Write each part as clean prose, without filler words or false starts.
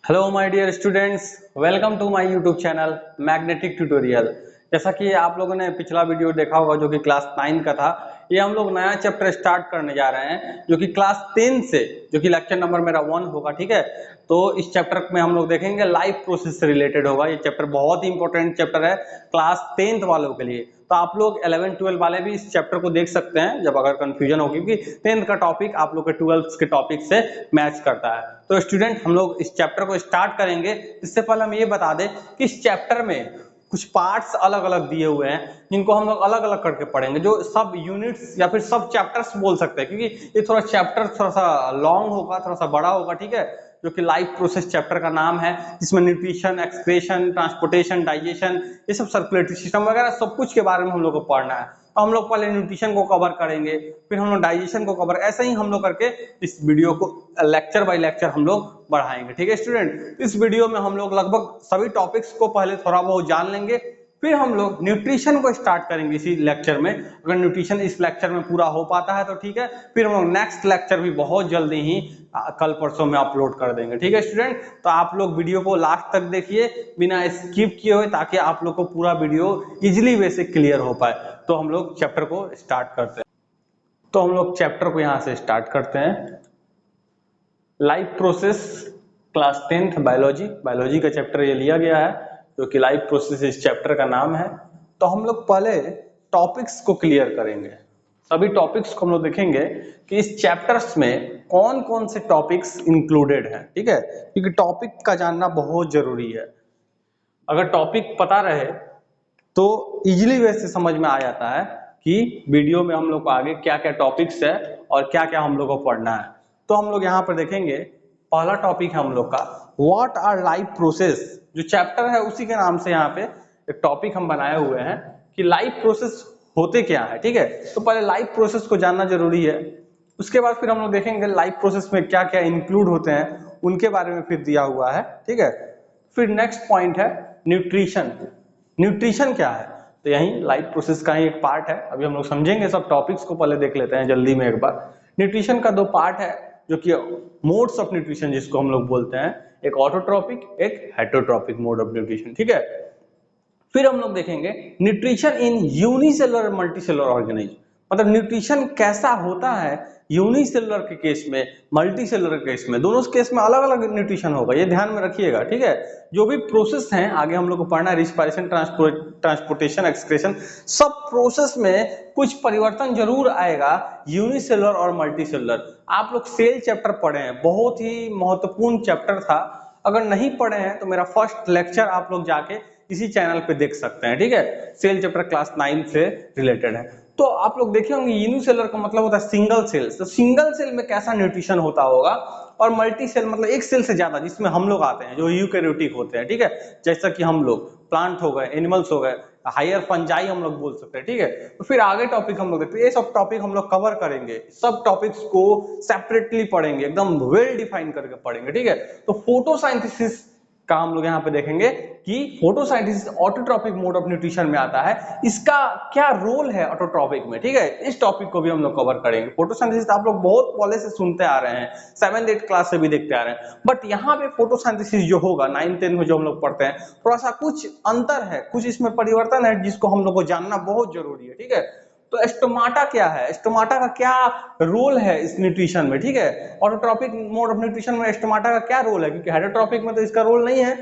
Hello my dear students, welcome to my YouTube channel magnetic tutorial. जैसा कि आप लोगों ने पिछला वीडियो देखा होगा जो कि क्लास 9 का था। ये हम लोग नया चैप्टर स्टार्ट करने जा रहे हैं जो कि क्लास 10 से, जो कि लेक्चर नंबर मेरा 1 होगा। ठीक है, तो इस चैप्टर में हम लोग देखेंगे लाइफ प्रोसेस से रिलेटेड होगा। ये चैप्टर बहुत ही इंपॉर्टेंट चैप्टर है क्लास 10th वालों के लिए। तो आप लोग 11-12 वाले भी इस चैप्टर को देख सकते हैं जब अगर कंफ्यूजन हो, क्योंकि 10th का टॉपिक आप लोग के 12th के टॉपिक से मैच करता है। तो स्टूडेंट, हम लोग इस चैप्टर को स्टार्ट करेंगे। इससे पहले हम ये बता दें कि इस चैप्टर में कुछ पार्ट्स अलग अलग दिए हुए हैं जिनको हम लोग अलग अलग करके पढ़ेंगे, जो सब यूनिट्स या फिर सब चैप्टर्स बोल सकते हैं, क्योंकि ये थोड़ा चैप्टर थोड़ा सा लॉन्ग होगा, थोड़ा सा बड़ा होगा। ठीक है, जो कि लाइफ प्रोसेस चैप्टर का नाम है, जिसमें न्यूट्रिशन, एक्सक्रीशन, ट्रांसपोर्टेशन, डाइजेशन, ये सब सर्कुलेटरी सिस्टम वगैरह सब कुछ के बारे में हम लोग को पढ़ना है। तो हम लोग पहले न्यूट्रिशन को कवर करेंगे, फिर हम लोग डाइजेशन को कवर, ऐसे ही हम लोग करके इस वीडियो को लेक्चर बाय लेक्चर हम लोग बढ़ाएंगे। ठीक है स्टूडेंट, इस वीडियो में हम लोग लगभग सभी टॉपिक्स को पहले थोड़ा बहुत जान लेंगे, फिर हम लोग न्यूट्रिशन को स्टार्ट करेंगे इसी लेक्चर में। अगर न्यूट्रिशन इस लेक्चर में पूरा हो पाता है तो ठीक है, फिर हम लोग नेक्स्ट लेक्चर भी बहुत जल्दी ही कल परसों में अपलोड कर देंगे। ठीक है स्टूडेंट, तो आप लोग वीडियो को लास्ट तक देखिए बिना स्किप किए हुए, ताकि आप लोग को पूरा वीडियो इजिली वे से क्लियर हो पाए। तो हम लोग चैप्टर को स्टार्ट करते हैं। तो हम लोग चैप्टर को यहाँ से स्टार्ट करते हैं। Life process, class 10th biology का चैप्टर ये लिया गया है, जो कि लाइफ प्रोसेस इस चैप्टर का नाम है। तो हम लोग पहले टॉपिक्स को क्लियर करेंगे, सभी टॉपिक्स को हम लोग देखेंगे कि इस चैप्टर्स में कौन कौन से टॉपिक्स इंक्लूडेड हैं। ठीक है, क्योंकि टॉपिक का जानना बहुत जरूरी है। अगर टॉपिक पता रहे तो इजीली वे से समझ में आ जाता है कि वीडियो में हम लोग को आगे क्या क्या टॉपिक्स है और क्या क्या हम लोग को पढ़ना है। तो हम लोग यहाँ पर देखेंगे, पहला टॉपिक है हम लोग का व्हाट आर लाइफ प्रोसेस। जो चैप्टर है उसी के नाम से यहाँ पे एक टॉपिक हम बनाए हुए हैं कि लाइफ प्रोसेस होते क्या है। ठीक है, तो पहले लाइफ प्रोसेस को जानना जरूरी है। उसके बाद फिर हम लोग देखेंगे लाइफ प्रोसेस में क्या क्या इंक्लूड होते हैं, उनके बारे में फिर दिया हुआ है। ठीक है, फिर नेक्स्ट पॉइंट है न्यूट्रिशन। न्यूट्रिशन क्या है, तो यही लाइफ प्रोसेस का ही एक पार्ट है। अभी हम लोग समझेंगे, सब टॉपिक्स को पहले देख लेते हैं जल्दी में एक बार। न्यूट्रिशन का दो पार्ट है, जो कि मोड्स ऑफ न्यूट्रिशन जिसको हम लोग बोलते हैं, एक ऑटोट्रॉपिक, एक हेटरोट्रॉपिक मोड ऑफ न्यूट्रिशन। ठीक है, फिर हम लोग देखेंगे nutrition in unicellular multicellular organism, मतलब न्यूट्रिशन कैसा होता है यूनिसेलुलर के केस में, मल्टीसेलुलर केस में, दोनों केस में अलग अलग न्यूट्रिशन होगा, ये ध्यान में रखिएगा। ठीक है, जो भी प्रोसेस हैं आगे हम लोग को पढ़ना है, रिस्पायरेशन, ट्रांसपोर्टेशन, एक्सक्रीशन, सब प्रोसेस में कुछ परिवर्तन जरूर आएगा यूनिसेलुलर और मल्टीसेलुलर। आप लोग सेल चैप्टर पढ़े हैं, बहुत ही महत्वपूर्ण चैप्टर था। अगर नहीं पढ़े हैं तो मेरा फर्स्ट लेक्चर आप लोग जाके इसी चैनल पे देख सकते हैं। ठीक है, सेल चैप्टर क्लास 9 से रिलेटेड है। तो आप लोग देखे होंगे यूनिसेलुलर का मतलब होता है सिंगल सेल, तो सिंगल सेल में कैसा न्यूट्रिशन होता होगा, और मल्टी सेल मतलब एक सेल से ज्यादा, जिसमें हम लोग आते हैं जो यूकैरियोटिक होते हैं। ठीक है, जैसा कि हम लोग प्लांट हो गए, एनिमल्स हो गए, हायर फंजाई हम लोग बोल सकते हैं। ठीक है, तो फिर आगे टॉपिक हम लोग देखते हैं, ये सब टॉपिक हम लोग कवर करेंगे, सब टॉपिक्स को सेपरेटली पढ़ेंगे, एकदम वेल डिफाइन करके पढ़ेंगे। ठीक है, तो फोटोसाइंथेसिस का हम लोग यहाँ पे देखेंगे कि photosynthesis autotrophic mode of nutrition में आता है, इसका क्या रोल है ऑटोट्रॉपिक में। ठीक है, इस टॉपिक को भी हम लोग कवर करेंगे। फोटोसिंथेसिस आप लोग बहुत पहले से सुनते आ रहे हैं, 7th-8th क्लास से भी देखते आ रहे हैं, बट यहाँ पे फोटोसिंथेसिस जो होगा 9th-10th में जो हम लोग पढ़ते हैं, थोड़ा सा कुछ अंतर है, कुछ इसमें परिवर्तन है, जिसको हम लोग को जानना बहुत जरूरी है। ठीक है, तो स्टोमाटा क्या है, स्टोमाटा का क्या रोल है इस न्यूट्रिशन में। ठीक है, ऑटोट्रॉपिक मोड ऑफ न्यूट्रिशन में स्टोमाटा का क्या रोल है, क्योंकि हेटरोट्रॉपिक में तो इसका रोल नहीं है।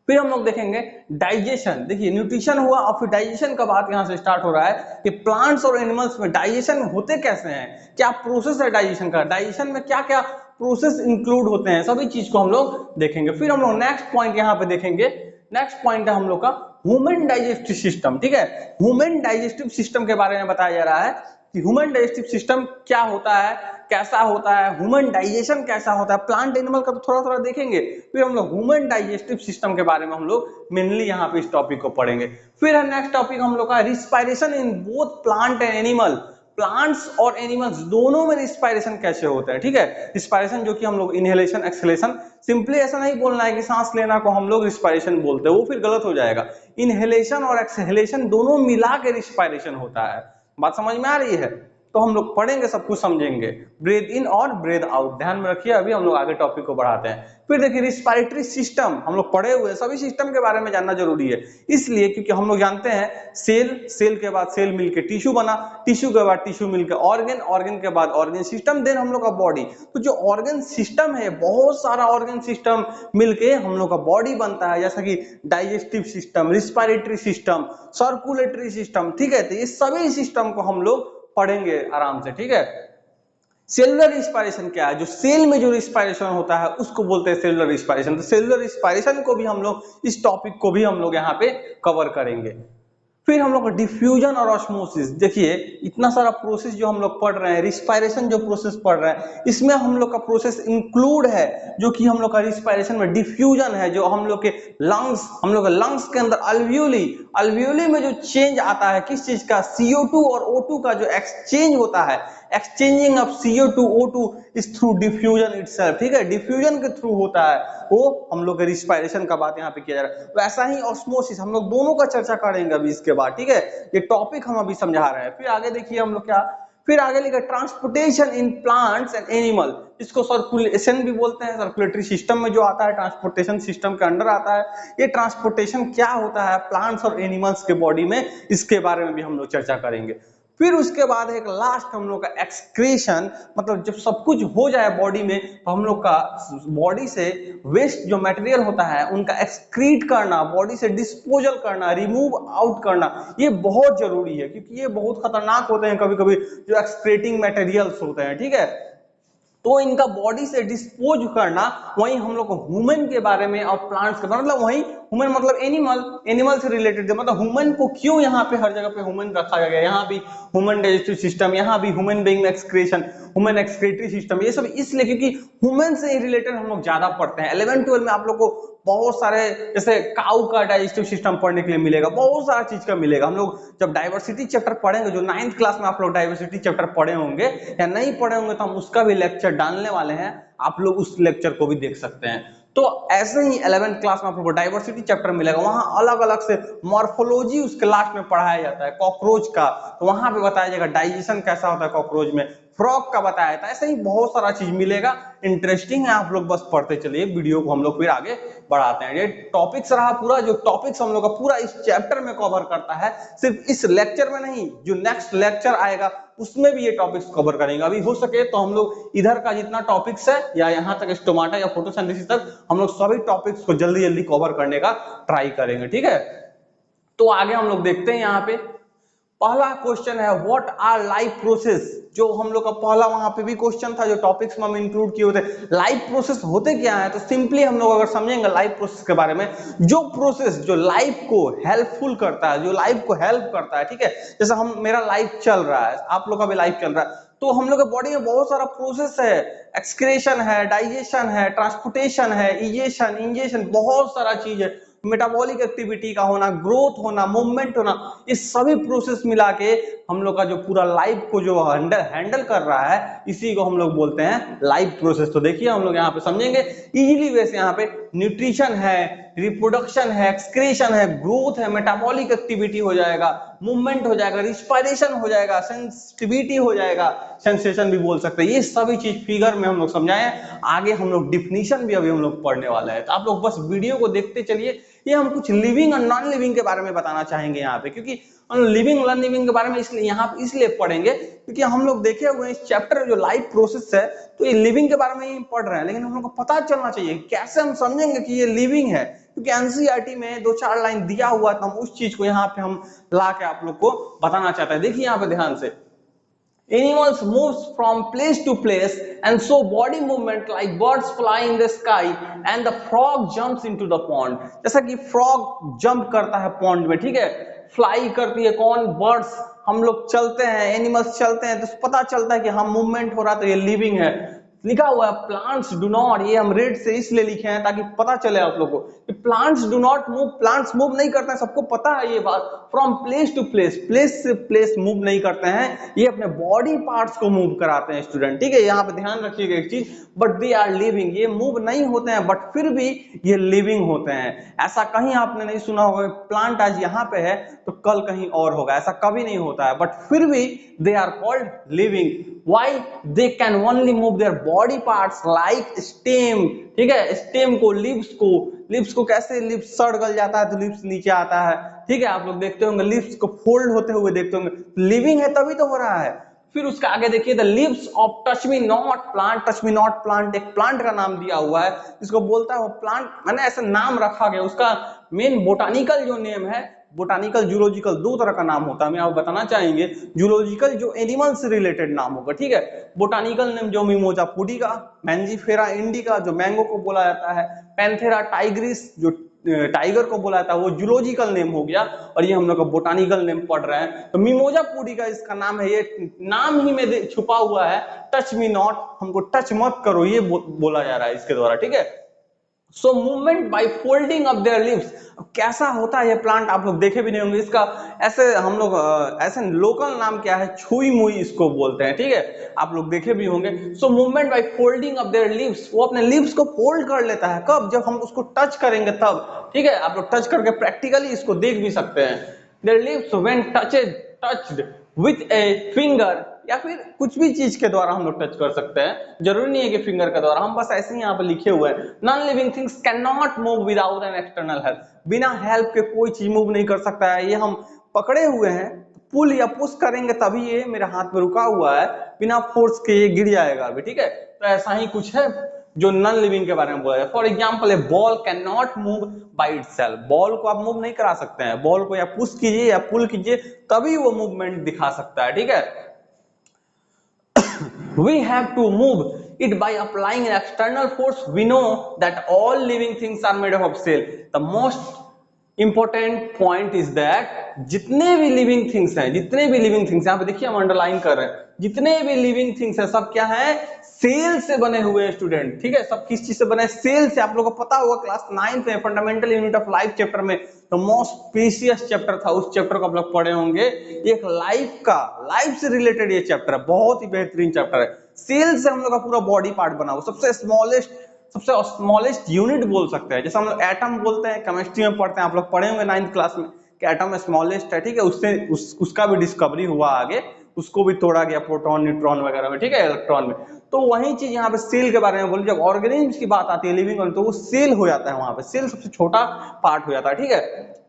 फिर हम लोग देखेंगे डाइजेशन। देखिए, न्यूट्रिशन हुआ और फिर डाइजेशन का बात यहां से स्टार्ट हो रहा है कि प्लांट्स और एनिमल्स में डाइजेशन होते कैसे हैं, क्या प्रोसेस है डाइजेशन का, डाइजेशन में क्या क्या प्रोसेस इंक्लूड होते हैं, सभी चीज को हम लोग देखेंगे। फिर हम लोग नेक्स्ट पॉइंट यहाँ पे देखेंगे, नेक्स्ट पॉइंट है हम लोग का ह्यूमन डाइजेस्टिव सिस्टम। ठीक है, ह्यूमन डाइजेस्टिव सिस्टम के बारे में बताया जा रहा है कि ह्यूमन डाइजेस्टिव सिस्टम क्या होता है, कैसा होता है, ह्यूमन डाइजेशन कैसा होता है, प्लांट एनिमल का तो थोड़ा थोड़ा देखेंगे, फिर हम लोग ह्यूमन डाइजेस्टिव सिस्टम के बारे में हम लोग मेनली यहाँ पे इस टॉपिक को पढ़ेंगे। फिर है नेक्स्ट टॉपिक हम लोग का respiration in both plant and animal, plants और एनिमल्स दोनों में रिस्पायरेशन कैसे होता है। ठीक है, रिस्पायरेशन जो कि हम लोग इनहेलेशन, एक्सहेलेशन, सिंपली ऐसा नहीं बोलना है कि सांस लेना को हम लोग रिस्पायरेशन बोलते हैं, वो फिर गलत हो जाएगा। इनहेलेशन और एक्सहेलेशन दोनों मिला के रिस्पायरेशन होता है, बात समझ में आ रही है। तो हम लोग पढ़ेंगे, सब कुछ समझेंगे। ब्रीथ इन और ब्रीथ आउट, ध्यान में रखिए। अभी हम लोग आगे टॉपिक को बढ़ाते हैं। फिर देखिए रिस्पायरेटरी सिस्टम, हम लोग पढ़े हुए सभी सिस्टम के बारे में जानना जरूरी है, इसलिए क्योंकि हम लोग जानते हैं सेल, सेल के बाद सेल मिलके टिश्यू बना, टिश्यू के बाद टिश्यू मिलके ऑर्गन, ऑर्गन के बाद ऑर्गन सिस्टम, देन हम लोग का बॉडी। तो जो ऑर्गन सिस्टम है, बहुत सारा ऑर्गन सिस्टम मिलके हम लोग का बॉडी बनता है, जैसा कि digestive system, respiratory system, circulatory system, ठीक है। तो ये सभी सिस्टम को हम लोग पढ़ेंगे आराम से, ठीक है। सेलुलर रिस्पायरेशन क्या है? जो सेल में जो रिस्पायरेशन होता है उसको बोलते हैं सेलुलर रिस्पायरेशन। तो सेलुलर रिस्पायरेशन को भी हम लोग, इस टॉपिक को भी हम लोग यहाँ पे कवर करेंगे। फिर हम लोग डिफ्यूजन और ऑस्मोसिस, देखिए इतना सारा प्रोसेस जो हम लोग पढ़ रहे हैं, रिस्पायरेशन जो प्रोसेस पढ़ रहे हैं, इसमें हम लोग का प्रोसेस इंक्लूड है, जो कि हम लोग का रिस्पायरेशन में डिफ्यूजन है, जो हम लोग के लंग्स, हम लोग के लंग्स के अंदर अल्वियोली, अल्वियोली में जो चेंज आता है, किस चीज का, CO2 और O2 का जो एक्सचेंज होता है, exchanging of CO2 O2 is through diffusion itself, ठीक है। डिफ्यूजन के थ्रू होता है, वो हम लोग के रिस्पायरेशन का बात यहाँ पे किया जा रहा है। वैसा ही ऑस्मोसिस, हम लोग दोनों का चर्चा करेंगे अभी इसके बाद, ठीक है। ये टॉपिक हम अभी समझा रहे हैं। फिर आगे देखिए हम लोग क्या, फिर आगे लिखा transportation in plants and animal, इसको सर्कुलेशन भी बोलते हैं, सर्कुलेटरी सिस्टम में जो आता है, ट्रांसपोर्टेशन सिस्टम के अंडर आता है। ये ट्रांसपोर्टेशन क्या होता है प्लांट्स और एनिमल्स के बॉडी में, इसके बारे में भी हम लोग चर्चा करेंगे। फिर उसके बाद एक लास्ट हम लोग का एक्सक्रीशन, मतलब जब सब कुछ हो जाए बॉडी में, तो हम लोग का बॉडी से वेस्ट जो मटेरियल होता है उनका एक्सक्रीट करना, बॉडी से डिस्पोजल करना, रिमूव आउट करना, ये बहुत जरूरी है, क्योंकि ये बहुत खतरनाक होते हैं कभी कभी जो एक्सक्रीटिंग मटेरियल्स होते हैं, ठीक है। तो इनका बॉडी से डिस्पोज करना, वहीं हम लोग को ह्यूमन के बारे में और प्लांट्स के बारे में, मतलब वहीं ह्यूमन मतलब एनिमल, एनिमल से रिलेटेड, मतलब ह्यूमन को क्यों यहाँ पे हर जगह पे ह्यूमन रखा गया, यहाँ भी ह्यूमन डाइजेस्टिव सिस्टम, यहाँ भी ह्यूमन बीइंग में एक्सक्रीशन, ह्यूमन एक्सक्रीटरी सिस्टम, ये सब इसलिए क्योंकि ह्यूमन से रिलेटेड हम लोग ज्यादा पढ़ते हैं। 11-12 में आप लोग को बहुत सारे, जैसे काऊ का डाइजेस्टिव सिस्टम पढ़ने के लिए मिलेगा, बहुत सारा चीज का मिलेगा। हम लोग जब डाइवर्सिटी चैप्टर पढ़ेंगे, जो 9th क्लास में आप लोग डाइवर्सिटी चैप्टर पढ़े होंगे या नहीं पढ़े होंगे, तो हम उसका भी लेक्चर डालने वाले हैं, आप लोग उस लेक्चर को भी देख सकते हैं। तो ऐसे ही 11th क्लास में आप लोग को डाइवर्सिटी चैप्टर मिलेगा, वहां अलग अलग से मॉर्फोलॉजी उसके लास्ट में पढ़ाया जाता है, कॉकरोच का, तो वहां पे बताया जाएगा डाइजेशन कैसा होता है कॉकरोच में, फ्रॉग का बताया था। ऐसे ही बहुत सारा चीज मिलेगा, इंटरेस्टिंग है, आप लोग बस पढ़ते चलिए। वीडियो को हम लोग फिर आगे बढ़ाते हैं। ये टॉपिक्स रहा पूरा, जो टॉपिक्स हम लोग का पूरा इस चैप्टर में कवर करता है, सिर्फ इस लेक्चर में नहीं, जो नेक्स्ट लेक्चर आएगा उसमें भी ये टॉपिक्स कवर करेंगे। अभी हो सके तो हम लोग इधर का जितना टॉपिक्स है, या यहाँ तक स्टोमाटा या फोटोसिंथेसिस तक, हम लोग सभी टॉपिक्स को जल्दी जल्दी कवर करने का ट्राई करेंगे, ठीक है। तो आगे हम लोग देखते हैं। यहाँ पे पहला क्वेश्चन है, व्हाट आर लाइफ प्रोसेस, जो हम लोग का पहला वहां पे भी क्वेश्चन था, जो टॉपिक्स में हम इंक्लूड किए होते। लाइफ प्रोसेस होते क्या है, तो सिंपली हम लोग अगर समझेंगे लाइफ प्रोसेस के बारे में, जो प्रोसेस जो लाइफ को हेल्पफुल करता है, जो लाइफ को हेल्प करता है, ठीक है। जैसे हम, मेरा लाइफ चल रहा है, आप लोग का भी लाइफ चल रहा है, तो हम लोग के बॉडी में बहुत सारा प्रोसेस है, एक्सक्रीशन है, डाइजेशन है, ट्रांसपोर्टेशन है, इजेशन, इंजेशन, बहुत सारा चीज है, मेटाबॉलिक एक्टिविटी का होना, ग्रोथ होना, मूवमेंट होना, ये सभी प्रोसेस मिला के हम लोग का जो पूरा लाइफ को जो हैंडल कर रहा है, इसी को हम लोग बोलते हैं लाइफ प्रोसेस। तो देखिए हम लोग यहाँ पे समझेंगे इजीली वैसे, यहाँ पे न्यूट्रिशन है, रिप्रोडक्शन है, एक्सक्रीशन है, ग्रोथ है, मेटाबॉलिक एक्टिविटी हो जाएगा, मूवमेंट हो जाएगा, रिस्पायरेशन हो जाएगा, सेंसिटिविटी हो जाएगा, सेंसेशन भी बोल सकते हैं। ये सभी चीज फिगर में हम लोग समझाए। आगे हम लोग डिफिनीशन भी अभी हम लोग पढ़ने वाला है, तो आप लोग बस वीडियो को देखते चलिए। ये हम कुछ लिविंग और नॉन लिविंग के बारे में बताना चाहेंगे यहाँ पे, क्योंकि हम लिविंग नॉन लिविंग के बारे में इसलिए यहाँ पे इसलिए पढ़ेंगे क्योंकि हम लोग देखे हुए इस चैप्टर में जो लाइफ प्रोसेस है, तो ये लिविंग के बारे में ही पढ़ रहे हैं, लेकिन हम लोग को पता चलना चाहिए कैसे हम समझेंगे कि ये लिविंग है, क्योंकि एनसीईआरटी में 2-4 लाइन दिया हुआ था, हम उस चीज को यहाँ पे हम ला के आप लोग को बताना चाहते हैं। देखिए यहाँ पे ध्यान से, animals moves from place to place and show body movement like birds fly in the sky and the frog jumps into the pond। जैसा कि frog jump करता है pond में, ठीक है, fly करती है कौन, birds, हम लोग चलते हैं, एनिमल्स चलते हैं, तो पता चलता है कि हाँ मूवमेंट हो रहा है, तो ये लिविंग है। लिखा हुआ है प्लांट्स डू नॉट, ये हम रेड से इसलिए लिखे हैं ताकि पता चले आप लोगों को कि plants do not move, plants move नहीं करते हैं, सबको पता है ये बात। From place to place, place से प्लेस मूव नहीं करते हैं, ये अपने बॉडी पार्ट्स को मूव कराते हैं स्टूडेंट, ठीक है। यहाँ पे ध्यान रखिएगा एक चीज, बट दे आर लिविंग, ये मूव नहीं होते हैं बट फिर भी ये लिविंग होते हैं। ऐसा कहीं आपने नहीं सुना होगा प्लांट आज यहाँ पे है तो कल कहीं और होगा, ऐसा कभी नहीं होता है, बट फिर भी they are called living. Why? They can only move their body parts like stem, ठीक है। स्टेम को, लिप्स को कैसे लिप्स सड़ गल जाता है तो लिप्स नीचे आता है, ठीक है। आप लोग देखते होंगे लिप्स को फोल्ड होते हुए देखते होंगे, लिविंग है तभी तो हो रहा है। फिर उसका आगे देखिए, the leaves of touch me not plant, touch me not plant एक प्लांट का नाम दिया हुआ है, जिसको बोलता है वो प्लांट, मैंने ऐसा नाम रखा गया, उसका मेन बोटानिकल जो नेम है, बोटानिकल जूलॉजिकल दो तरह का नाम होता है, मैं आपको बताना चाहेंगे। जूलॉजिकल जो एनिमल से रिलेटेड नाम होगा, ठीक है। बोटानिकल नेम जो मिमोजा पुडिका, मैंजीफेरा इंडिका जो मैंगो को बोला जाता है, पैंथेरा टाइग्रिस जो टाइगर को बोला जाता है, वो जूलॉजिकल नेम हो गया, और ये हम लोग का बोटानिकल नेम पढ़ रहे हैं। तो मिमोजा पुडिका इसका नाम है, ये नाम ही में छुपा हुआ है टच मी नॉट, हमको टच मत करो, ये बोला जा रहा है इसके द्वारा, ठीक है। So movement by folding of their leaves, कैसा होता है ये प्लांट आप लोग देखे भी नहीं होंगे, इसका ऐसे हम लोग ऐसे लोकल नाम क्या है, छुई मुई इसको बोलते हैं, ठीक है, आप लोग देखे भी होंगे। So movement by folding of their leaves, वो अपने लीव्स को फोल्ड कर लेता है, कब, जब हम उसको टच करेंगे तब, ठीक है। आप लोग टच करके प्रैक्टिकली इसको देख भी सकते हैं। There leaves when touched with a finger, या फिर कुछ भी चीज के द्वारा हम लोग टच कर सकते हैं, जरूरी नहीं है कि फिंगर के द्वारा, हम बस ऐसे ही यहाँ पे लिखे हुए हैं, non living things can not move without an external help, बिना हेल्प के कोई चीज मूव नहीं कर सकता है। ये हम पकड़े हुए हैं, पुल या पुश करेंगे तभी ये मेरे हाथ में रुका हुआ है, बिना फोर्स के ये गिर जाएगा अभी, ठीक है। तो ऐसा ही कुछ है जो नॉन लिविंग के बारे में बोला जाए। For example A ball can not move by itself, ball को आप मूव नहीं करा सकते हैं, बॉल को या पुश कीजिए या पुल कीजिए तभी वो मूवमेंट दिखा सकता है, ठीक है। We have to move it by applying an external force. We know that all living things are made up of cell. The most important point is that जितने भी लिविंग थिंग्स हैं, जितने भी लिविंग थिंग्स यहाँ पे देखिए हम underline कर रहे हैं, जितने भी लिविंग थिंग्स हैं सब क्या है, सेल से बने हुए हैं स्टूडेंट, ठीक है। सब किस चीज से बने, सेल से। आप लोगों को पता होगा क्लास 9 में fundamental unit of life chapter में तो मोस्ट प्रीशियस चैप्टर था, उस चैप्टर को आप लोग पढ़े होंगे। एक लाइफ से रिलेटेड ये चैप्टर है, बहुत ही बेहतरीन चैप्टर है। सेल से हम लोग का पूरा बॉडी पार्ट बना हुआ, सबसे स्मॉलेस्ट यूनिट बोल सकते हैं, जैसे हम लोग एटम बोलते हैं, केमिस्ट्री में पढ़ते हैं, आप लोग पढ़े होंगे 9th क्लास में कि एटम स्मॉलेस्ट है, ठीक है। उसका भी डिस्कवरी हुआ आगे, उसको भी तोड़ा गया प्रोटॉन न्यूट्रॉन वगैरह में, ठीक है, इलेक्ट्रॉन में। तो वही चीज यहाँ पे सेल के बारे में बोली, जब ऑर्गेनिज्म की बात आती है लिविंग, तो वो सेल हो जाता है, वहां पे सेल सबसे छोटा पार्ट हो जाता है, ठीक है।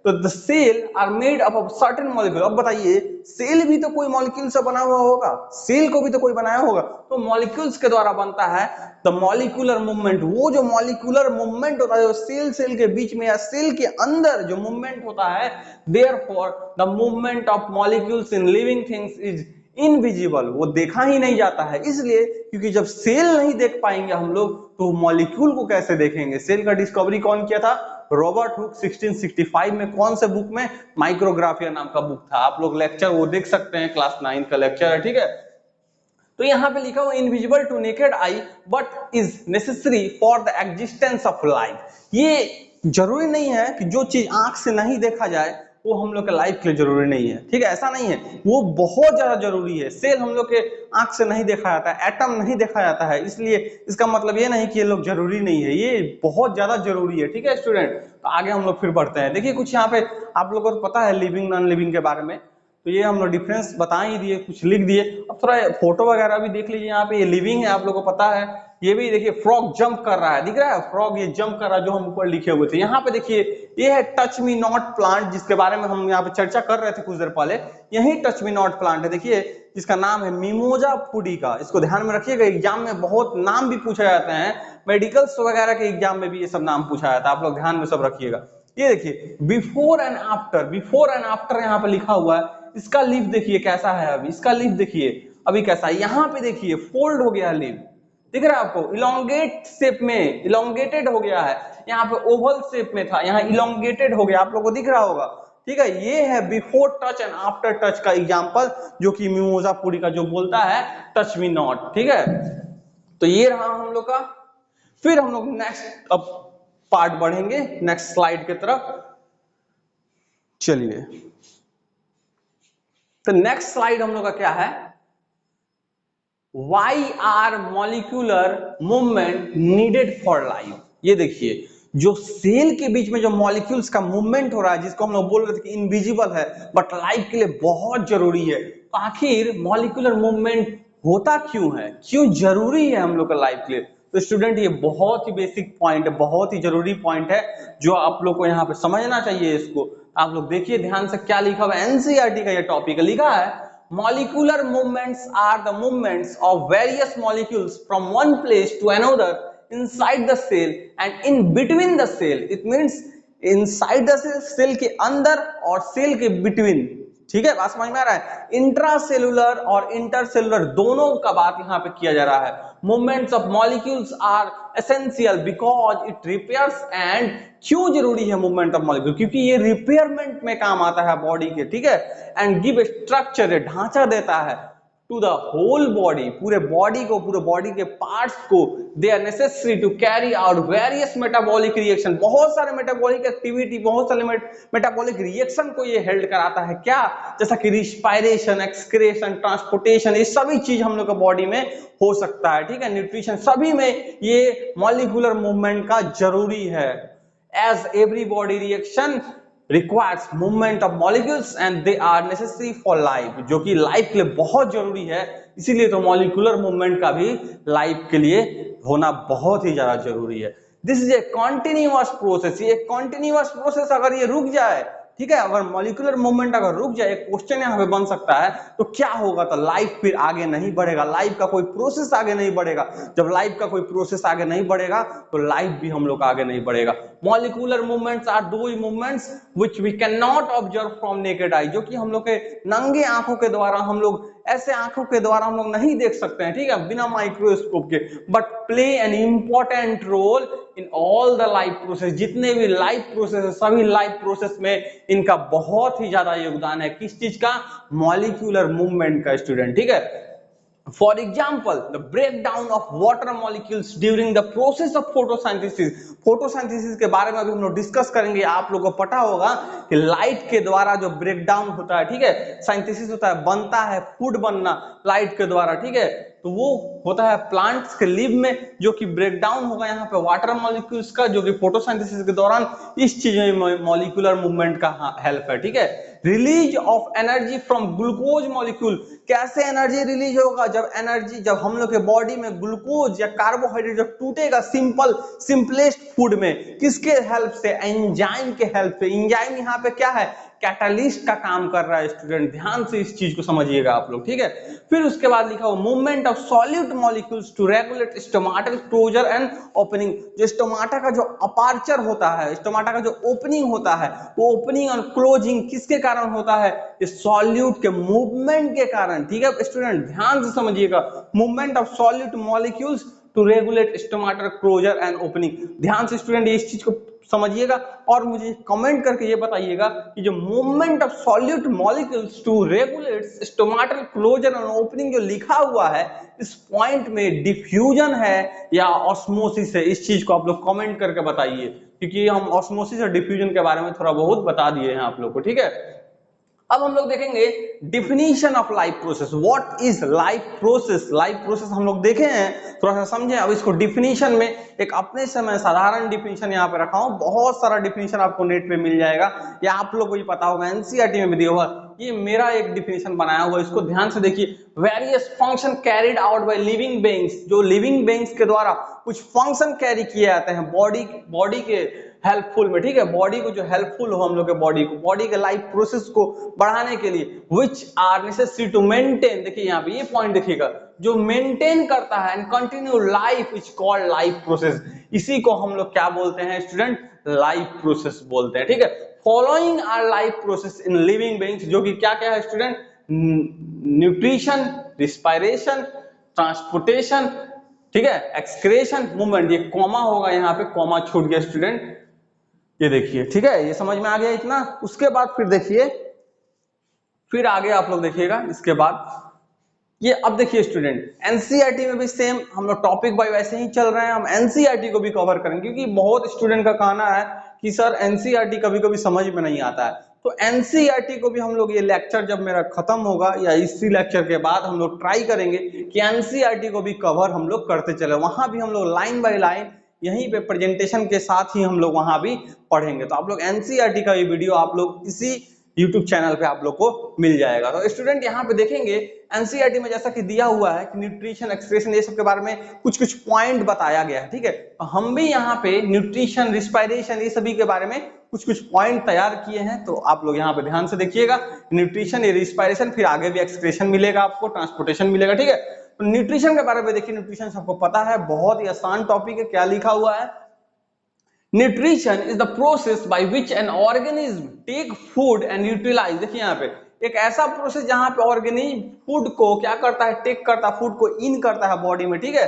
तो the cell are made up of certain molecule. अब बताइए, सेल भी तो कोई मॉलिक्यूल से बना हुआ होगा, सेल को भी तो कोई बनाया होगा, तो मॉलिक्यूल्स के द्वारा बनता है। द मॉलिक्यूलर मूवमेंट, वो जो मॉलिक्यूलर मूवमेंट होता है सेल के बीच में या सेल के अंदर जो मूवमेंट होता है, therefore the movement of molecules in living things is invisible, वो देखा ही नहीं जाता है। इसलिए क्योंकि जब सेल नहीं देख पाएंगे हम लोग तो मॉलिक्यूल को कैसे देखेंगे। सेल का डिस्कवरी कौन किया था, रॉबर्ट हुक 1665 में। कौन से बुक में, माइक्रोग्राफिया नाम का बुक था, आप लोग लेक्चर वो देख सकते हैं, क्लास 9 का लेक्चर है, ठीक है। तो यहाँ पे लिखा हुआ invisible to naked eye but is necessary for the existence of life. ये जरूरी नहीं है कि जो चीज आंख से नहीं देखा जाए वो हम लोग के लाइफ के लिए जरूरी नहीं है, ठीक है, ऐसा नहीं है, वो बहुत ज्यादा जरूरी है। सेल हम लोग के आंख से नहीं देखा जाता है, एटम नहीं देखा जाता है, इसलिए इसका मतलब ये नहीं कि ये लोग जरूरी नहीं है, ये बहुत ज्यादा जरूरी है, ठीक है स्टूडेंट। तो आगे हम लोग फिर बढ़ते हैं। देखिए कुछ यहाँ पे आप लोगों को पता है लिविंग नॉन लिविंग के बारे में, तो ये हम लोग डिफरेंस बता ही दिए, कुछ लिख दिए। अब थोड़ा फोटो वगैरह भी देख लीजिए, यहाँ पे ये लिविंग है, आप लोगों को पता है। ये भी देखिए फ्रॉग जंप कर रहा है, दिख रहा है फ्रॉग, ये जंप कर रहा है जो हम ऊपर लिखे हुए थे। यहाँ पे देखिए ये है टच मी नॉट प्लांट, जिसके बारे में हम यहाँ पे चर्चा कर रहे थे कुछ देर पहले। यही टच मी नॉट प्लांट है, देखिए जिसका नाम है मिमोजा पुडिका। इसको ध्यान में रखिएगा, एग्जाम में बहुत नाम भी पूछे जाते हैं, मेडिकल्स वगैरह के एग्जाम में भी ये सब नाम पूछा जाता है, आप लोग ध्यान में सब रखिएगा। ये देखिए बिफोर एंड आफ्टर यहाँ पे लिखा हुआ है। इसका लीफ देखिए कैसा है, अभी इसका लीफ देखिए अभी कैसा है, यहाँ पे देखिए फोल्ड हो गया लीफ, दिख रहा है आपको, इलोंगेट शेप में, इलोंगेटेड हो गया है। यहाँ पे ओवल शेप में था, यहाँ इलोंगेटेड हो गया, आप लोगों को दिख रहा होगा, ठीक है। ये है before touch and after touch का एग्जांपल, जो कि मिमोजा पुडिका जो बोलता है टच मी नॉट, ठीक है। तो ये रहा हम लोग का। फिर हम लोग नेक्स्ट अब पार्ट बढ़ेंगे नेक्स्ट स्लाइड की तरफ। चलिए, तो नेक्स्ट स्लाइड हम लोग का क्या है, Why are molecular movement needed for life। ये देखिए, जो सेल के बीच में जो मॉलिक्यूल्स का मूवमेंट हो रहा है, जिसको हम लोग बोल रहे थे कि इनविजिबल है बट लाइफ के लिए बहुत जरूरी है, तो आखिर मॉलिक्यूलर मूवमेंट होता क्यों है, क्यों जरूरी है हम लोग का लाइफ के लिए। तो स्टूडेंट ये बहुत ही बेसिक पॉइंट है, बहुत ही जरूरी पॉइंट है जो आप लोग को यहाँ पे समझना चाहिए। इसको आप लोग देखिए ध्यान से, क्या लिखा हुआ है, एनसीईआरटी का ये टॉपिक लिखा है, molecular movements are the movements of various molecules from one place to another inside the cell and in between the cell। it means inside the cell, cell के अंदर और सेल के बिटवीन। ठीक है, बात समझ में आ रहा है। इंट्रासेलुलर और इंटरसेलुलर दोनों का बात यहाँ पे किया जा रहा है। Movements of molecules are essential because it repairs and, क्यों जरूरी है मूवमेंट ऑफ मॉलिक्यूल, क्योंकि ये रिपेयरमेंट में काम आता है बॉडी के। ठीक है, एंड गिव स्ट्रक्चर, ढांचा देता है टू द होल बॉडी, पूरे बॉडी को, पूरे बॉडी के पार्ट्स को। They are necessary to carry out various metabolic reaction, बहुत सारे मेटाबॉलिक एक्टिविटी, बहुत सारे मेटाबॉलिक रिएक्शन को ये हेल्ड कराता है। क्या, जैसा कि रिस्पायरेशन, एक्सक्रेशन, ट्रांसपोर्टेशन, ये सभी चीज हम लोग का बॉडी में हो सकता है। ठीक है, न्यूट्रिशन, सभी में ये मॉलिक्यूलर मूवमेंट का जरूरी है। As every body reaction requires movement of molecules and they are necessary for life, जो कि लाइफ के लिए बहुत जरूरी है। इसीलिए तो मॉलिक्यूलर मूवमेंट का भी लाइफ के लिए होना बहुत ही ज्यादा जरूरी है। This is a continuous process, ये कॉन्टिन्यूअस प्रोसेस अगर ये रुक जाए, ठीक है, अगर मॉलिक्यूलर मूवमेंट अगर रुक जाए, क्वेश्चन यहाँ पे बन सकता है, तो क्या होगा, तो लाइफ फिर आगे नहीं बढ़ेगा, लाइफ का कोई प्रोसेस आगे नहीं बढ़ेगा। जब लाइफ का कोई प्रोसेस आगे नहीं बढ़ेगा तो लाइफ भी हम लोग आगे नहीं बढ़ेगा। Molecular movements are those movements which we can not observe from naked eye, जो कि हम लोग के नंगे आंखों के द्वारा, हम लोग ऐसे आंखों के द्वारा हम लोग नहीं देख सकते हैं, ठीक है, बिना माइक्रोस्कोप के, but play an important role in all the life process. जितने भी लाइफ प्रोसेस है, सभी लाइफ प्रोसेस में इनका बहुत ही ज्यादा योगदान है। किस चीज का, मॉलिक्यूलर मूवमेंट का स्टूडेंट। ठीक है, For example, the breakdown of water molecules during the process of photosynthesis। Photosynthesis के बारे में अभी हम लोग डिस्कस करेंगे। आप लोगों को पता होगा कि लाइट के द्वारा जो ब्रेकडाउन होता है, ठीक है, साइंथेसिस होता है, बनता है फूड बनना लाइट के द्वारा। ठीक है, तो वो होता है प्लांट्स के लीव में, जो कि ब्रेकडाउन होगा यहाँ पे वाटर मॉलिक्यूल्स का, जो कि फोटोसिंथेसिस के दौरान इस चीज में मॉलिक्यूलर मूवमेंट का हेल्प है। ठीक है, release of energy from glucose molecule. कैसे एनर्जी रिलीज होगा, जब एनर्जी, जब हम लोग के बॉडी में ग्लूकोज या कार्बोहाइड्रेट जब टूटेगा सिंपलेस्ट फूड में, किसके हेल्प से, एंजाइम के हेल्प से। एंजाइम यहाँ पे क्या है, कैटलिस्ट का काम कर रहा है स्टूडेंट, ध्यान से इस चीज को समझिएगा आप लोग। ठीक है, फिर उसके बाद लिखा हुआ movement of solute molecules to regulate stomatal closure and opening. जो स्टोमाटा का जो अपार्चर होता है, स्टोमाटा का जो ओपनिंग होता है, वो ओपनिंग और क्लोजिंग किसके कारण होता है, इस सॉल्यूट के मूवमेंट के कारण। ठीक है स्टूडेंट, ध्यान से समझिएगा, movement of solute molecules to regulate stomatal closure and opening. ध्यान से स्टूडेंट इस चीज को समझिएगा और मुझे कमेंट करके ये बताइएगा कि जो movement of solute molecules to regulate stomatal closure and opening जो लिखा हुआ है, इस पॉइंट में डिफ्यूजन है या ऑस्मोसिस है, इस चीज को आप लोग कमेंट करके बताइए, क्योंकि हम ऑस्मोसिस और डिफ्यूजन के बारे में थोड़ा बहुत बता दिए हैं आप लोग को। ठीक है, अब हम लोग देखेंगे definition of life process. What is life process, life process हम लोग देखे हैं, थोड़ा सा समझें। अब इसको डिफिनीशन में एक अपने से मैं साधारण डिफिनीशन यहाँ पे रखा हूँ, बहुत सारा डिफिनीशन आपको नेट पे मिल जाएगा या आप लोग को ये पता होगा, एनसीईआरटी में भी दिया हुआ। ये मेरा एक डिफिनीशन बनाया हुआ, इसको ध्यान से देखिए। Various function carried out by living beings, जो लिविंग बीइंग्स के द्वारा कुछ फंक्शन कैरी किए जाते हैं बॉडी के हेल्पफुल में। ठीक है, बॉडी को जो हेल्पफुल हो, हम लोग के बॉडी के लाइफ प्रोसेस को बढ़ाने के लिए, which are necessary to maintain. देखिए यहाँ पे ये पॉइंट देखिएगा, जो मेंटेन करता है and continue life is called life process. इसी को हम लोग क्या बोलते हैं स्टूडेंट, लाइफ प्रोसेस बोलते हैं। ठीक है, following our life process in living beings, जो कि क्या क्या है स्टूडेंट, न्यूट्रिशन, रिस्पायरेशन, ट्रांसपोर्टेशन, ठीक है, एक्सक्रेशन, मूवमेंट। ये कॉमा होगा यहाँ पे, कॉमा छूट गया स्टूडेंट, ये देखिए। ठीक है, ये समझ में आ गया इतना। उसके बाद फिर देखिए, फिर आगे आप लोग देखिएगा इसके बाद ये अब देखिए स्टूडेंट, एनसीईआरटी में भी सेम हम लोग टॉपिक बाय वैसे ही चल रहे हैं, हम एनसीईआरटी को भी कवर करेंगे क्योंकि बहुत स्टूडेंट का कहना है कि सर एनसीईआरटी कभी कभी समझ में नहीं आता है। तो एनसीईआरटी को भी हम लोग ये लेक्चर जब मेरा खत्म होगा या इसी लेक्चर के बाद हम लोग ट्राई करेंगे कि एनसीईआरटी को भी कवर हम लोग करते चले, वहां भी हम लोग लाइन बाय लाइन यहीं पे प्रेजेंटेशन के साथ ही हम लोग वहां भी पढ़ेंगे। तो आप लोग एनसीईआरटी का ये वीडियो आप लोग इसी यूट्यूब चैनल पे आप लोग को मिल जाएगा। तो स्टूडेंट यहाँ पे देखेंगे एनसीईआरटी में जैसा कि दिया हुआ है कि न्यूट्रिशन, एक्सक्रीशन, ये सब के बारे में कुछ कुछ पॉइंट बताया गया है, ठीक है। तो हम भी यहाँ पे न्यूट्रिशन, रिस्पायरेशन, ये सभी के बारे में कुछ कुछ पॉइंट तैयार किए हैं। तो आप लोग यहाँ पे ध्यान से देखिएगा, न्यूट्रिशन, ये रिस्पायरेशन, फिर आगे भी एक्सक्रीशन मिलेगा आपको, ट्रांसपोर्टेशन मिलेगा, ठीक है। तो न्यूट्रिशन के बारे में देखिए, न्यूट्रिशन सबको पता है, बहुत ही आसान टॉपिक है। क्या लिखा हुआ है? Nutrition is the process by which an organism take food and utilise. देखिए यहाँ पे एक ऐसा प्रोसेस जहां पे ऑर्गेनिज्म फूड को क्या करता है, टेक करता है, फूड को इन करता है बॉडी में, ठीक है,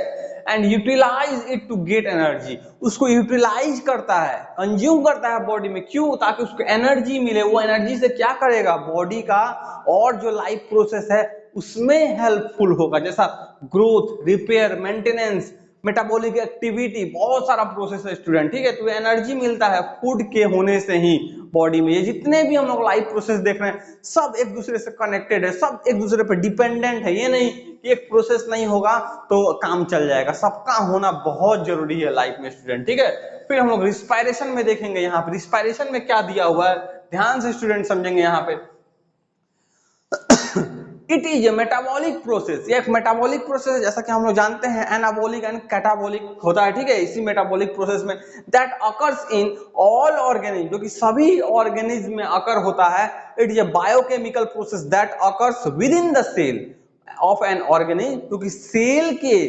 and utilise it to get energy. उसको यूटिलाइज करता है, कंज्यूम करता है बॉडी में, क्यों? ताकि उसको एनर्जी मिले। वो एनर्जी से क्या करेगा? बॉडी का और जो लाइफ प्रोसेस है उसमें हेल्पफुल होगा, जैसा growth, repair, maintenance, metabolic activity, बहुत सारा प्रोसेस है स्टूडेंट, ठीक है। तो एनर्जी मिलता है फूड के होने से ही बॉडी में। ये जितने भी हम लोग लाइफ प्रोसेस देख रहे हैं सब एक दूसरे से कनेक्टेड है, सब एक दूसरे पर डिपेंडेंट है। ये नहीं कि एक प्रोसेस नहीं होगा तो काम चल जाएगा, सबका होना बहुत जरूरी है लाइफ में स्टूडेंट, ठीक है। फिर हम लोग रिस्पायरेशन में देखेंगे, यहाँ पे रिस्पायरेशन में क्या दिया हुआ है, ध्यान से स्टूडेंट समझेंगे। यहाँ पे it is A metabolic process, ये एक मेटाबॉलिक प्रोसेस है, जैसा कि हम लोग जानते हैं एनाबॉलिक एंड कैटाबॉलिक होता है, ठीक है। इसी मेटाबॉलिक प्रोसेस में that occurs in all organism, जो कि सभी ऑर्गेनिज्म में अकर होता है। It is a biochemical process that occurs within the cell of an organism, क्योंकि सेल के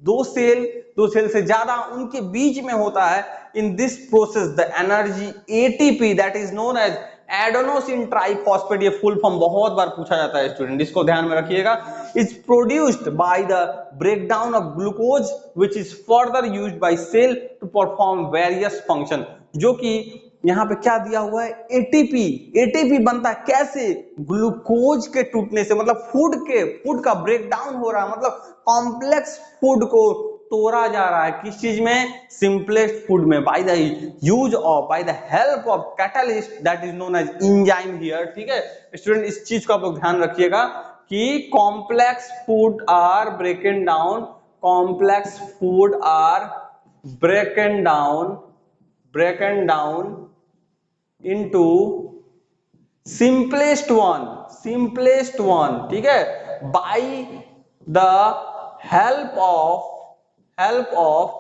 दो सेल से ज्यादा उनके बीच में होता है। In this process the energy ATP that is known as adenosine triphosphate, ये फुल फॉर्म बहुत बार पूछा जाता है स्टूडेंट, इसको ध्यान में रखिएगा। Is produced by the breakdown of glucose which is further used by cell to perform various function. जो कि यहाँ पे क्या दिया हुआ है, एटीपी बनता है कैसे? ग्लूकोज के टूटने से, मतलब फूड का ब्रेकडाउन हो रहा है, मतलब कॉम्प्लेक्स फूड को तोड़ा जा रहा है। किस चीज में? सिंपलेस्ट फूड में, by the use of, by the help of catalyst that is known as enzyme here, ठीक है स्टूडेंट। इस चीज को आप लोग ध्यान रखिएगा कि complex food are broken down, complex food are broken down into simplest one, ठीक है, by the help of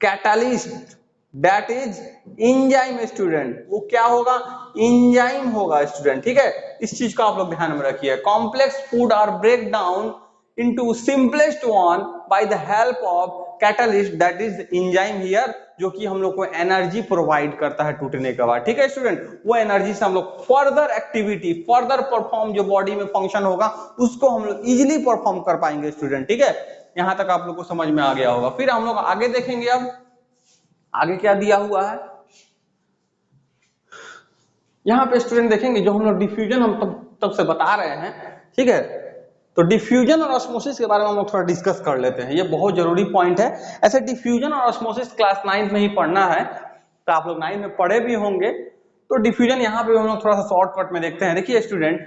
catalyst that is enzyme student. वो क्या होगा? एंजाइम होगा स्टूडेंट, ठीक है। इस चीज को आप लोग ध्यान में रखिए। Complex food are break down into simplest one by the help of catalyst that is enzyme here, जो कि हम लोग को एनर्जी प्रोवाइड करता है टूटने के बाद, ठीक है स्टूडेंट। वो एनर्जी से हम लोग फर्दर एक्टिविटी, फर्दर परफॉर्म जो बॉडी में फंक्शन होगा उसको हम लोग इजीली परफॉर्म कर पाएंगे स्टूडेंट, ठीक है। यहां तक आप लोग को समझ में आ गया होगा। फिर हम लोग आगे देखेंगे, अब आगे क्या दिया हुआ है यहाँ पे स्टूडेंट देखेंगे। जो हम लोग डिफ्यूजन हम तब से बता रहे हैं, ठीक है। तो डिफ्यूजन और ऑस्मोसिस के बारे में हम लोग थोड़ा डिस्कस कर लेते हैं, ये बहुत जरूरी पॉइंट है। ऐसे डिफ्यूजन और ऑस्मोसिस क्लास 9 में ही पढ़ना है, तो आप लोग 9 में पढ़े भी होंगे। तो डिफ्यूजन यहाँ पे हम लोग थोड़ा सा शॉर्टकट में देखते हैं। देखिए स्टूडेंट,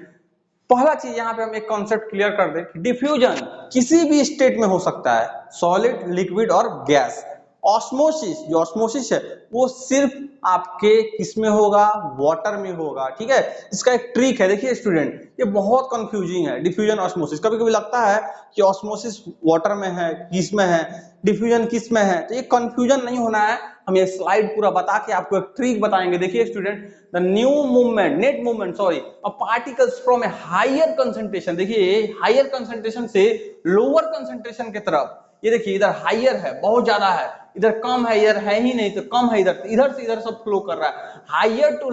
पहला चीज यहाँ पे हम एक कॉन्सेप्ट क्लियर कर दें कि डिफ्यूजन किसी भी स्टेट में हो सकता है, सॉलिड, लिक्विड और गैस। ऑस्मोसिस, जो ऑस्मोसिस है वो सिर्फ आपके किसमें होगा? वाटर में होगा, ठीक है। इसका एक ट्रिक है, देखिए स्टूडेंट, ये बहुत कंफ्यूजिंग है डिफ्यूजन ऑस्मोसिस। कभी कभी लगता है कि ऑस्मोसिस वाटर में है, किस में है, डिफ्यूजन किस में है, तो ये कंफ्यूजन नहीं होना है। हम ये स्लाइड पूरा बता के आपको एक ट्रिक बताएंगे। देखिए student, the new movement, net movement sorry, of particles from a higher concentration, देखिए हायर कंसंट्रेशन से लोअर कंसंट्रेशन की तरफ, ये देखिए इधर हायर है, बहुत ज्यादा है, इधर कम है, इधर है ही नहीं तो कम है, इधर से इधर सब फ्लो कर रहा है, हायर टू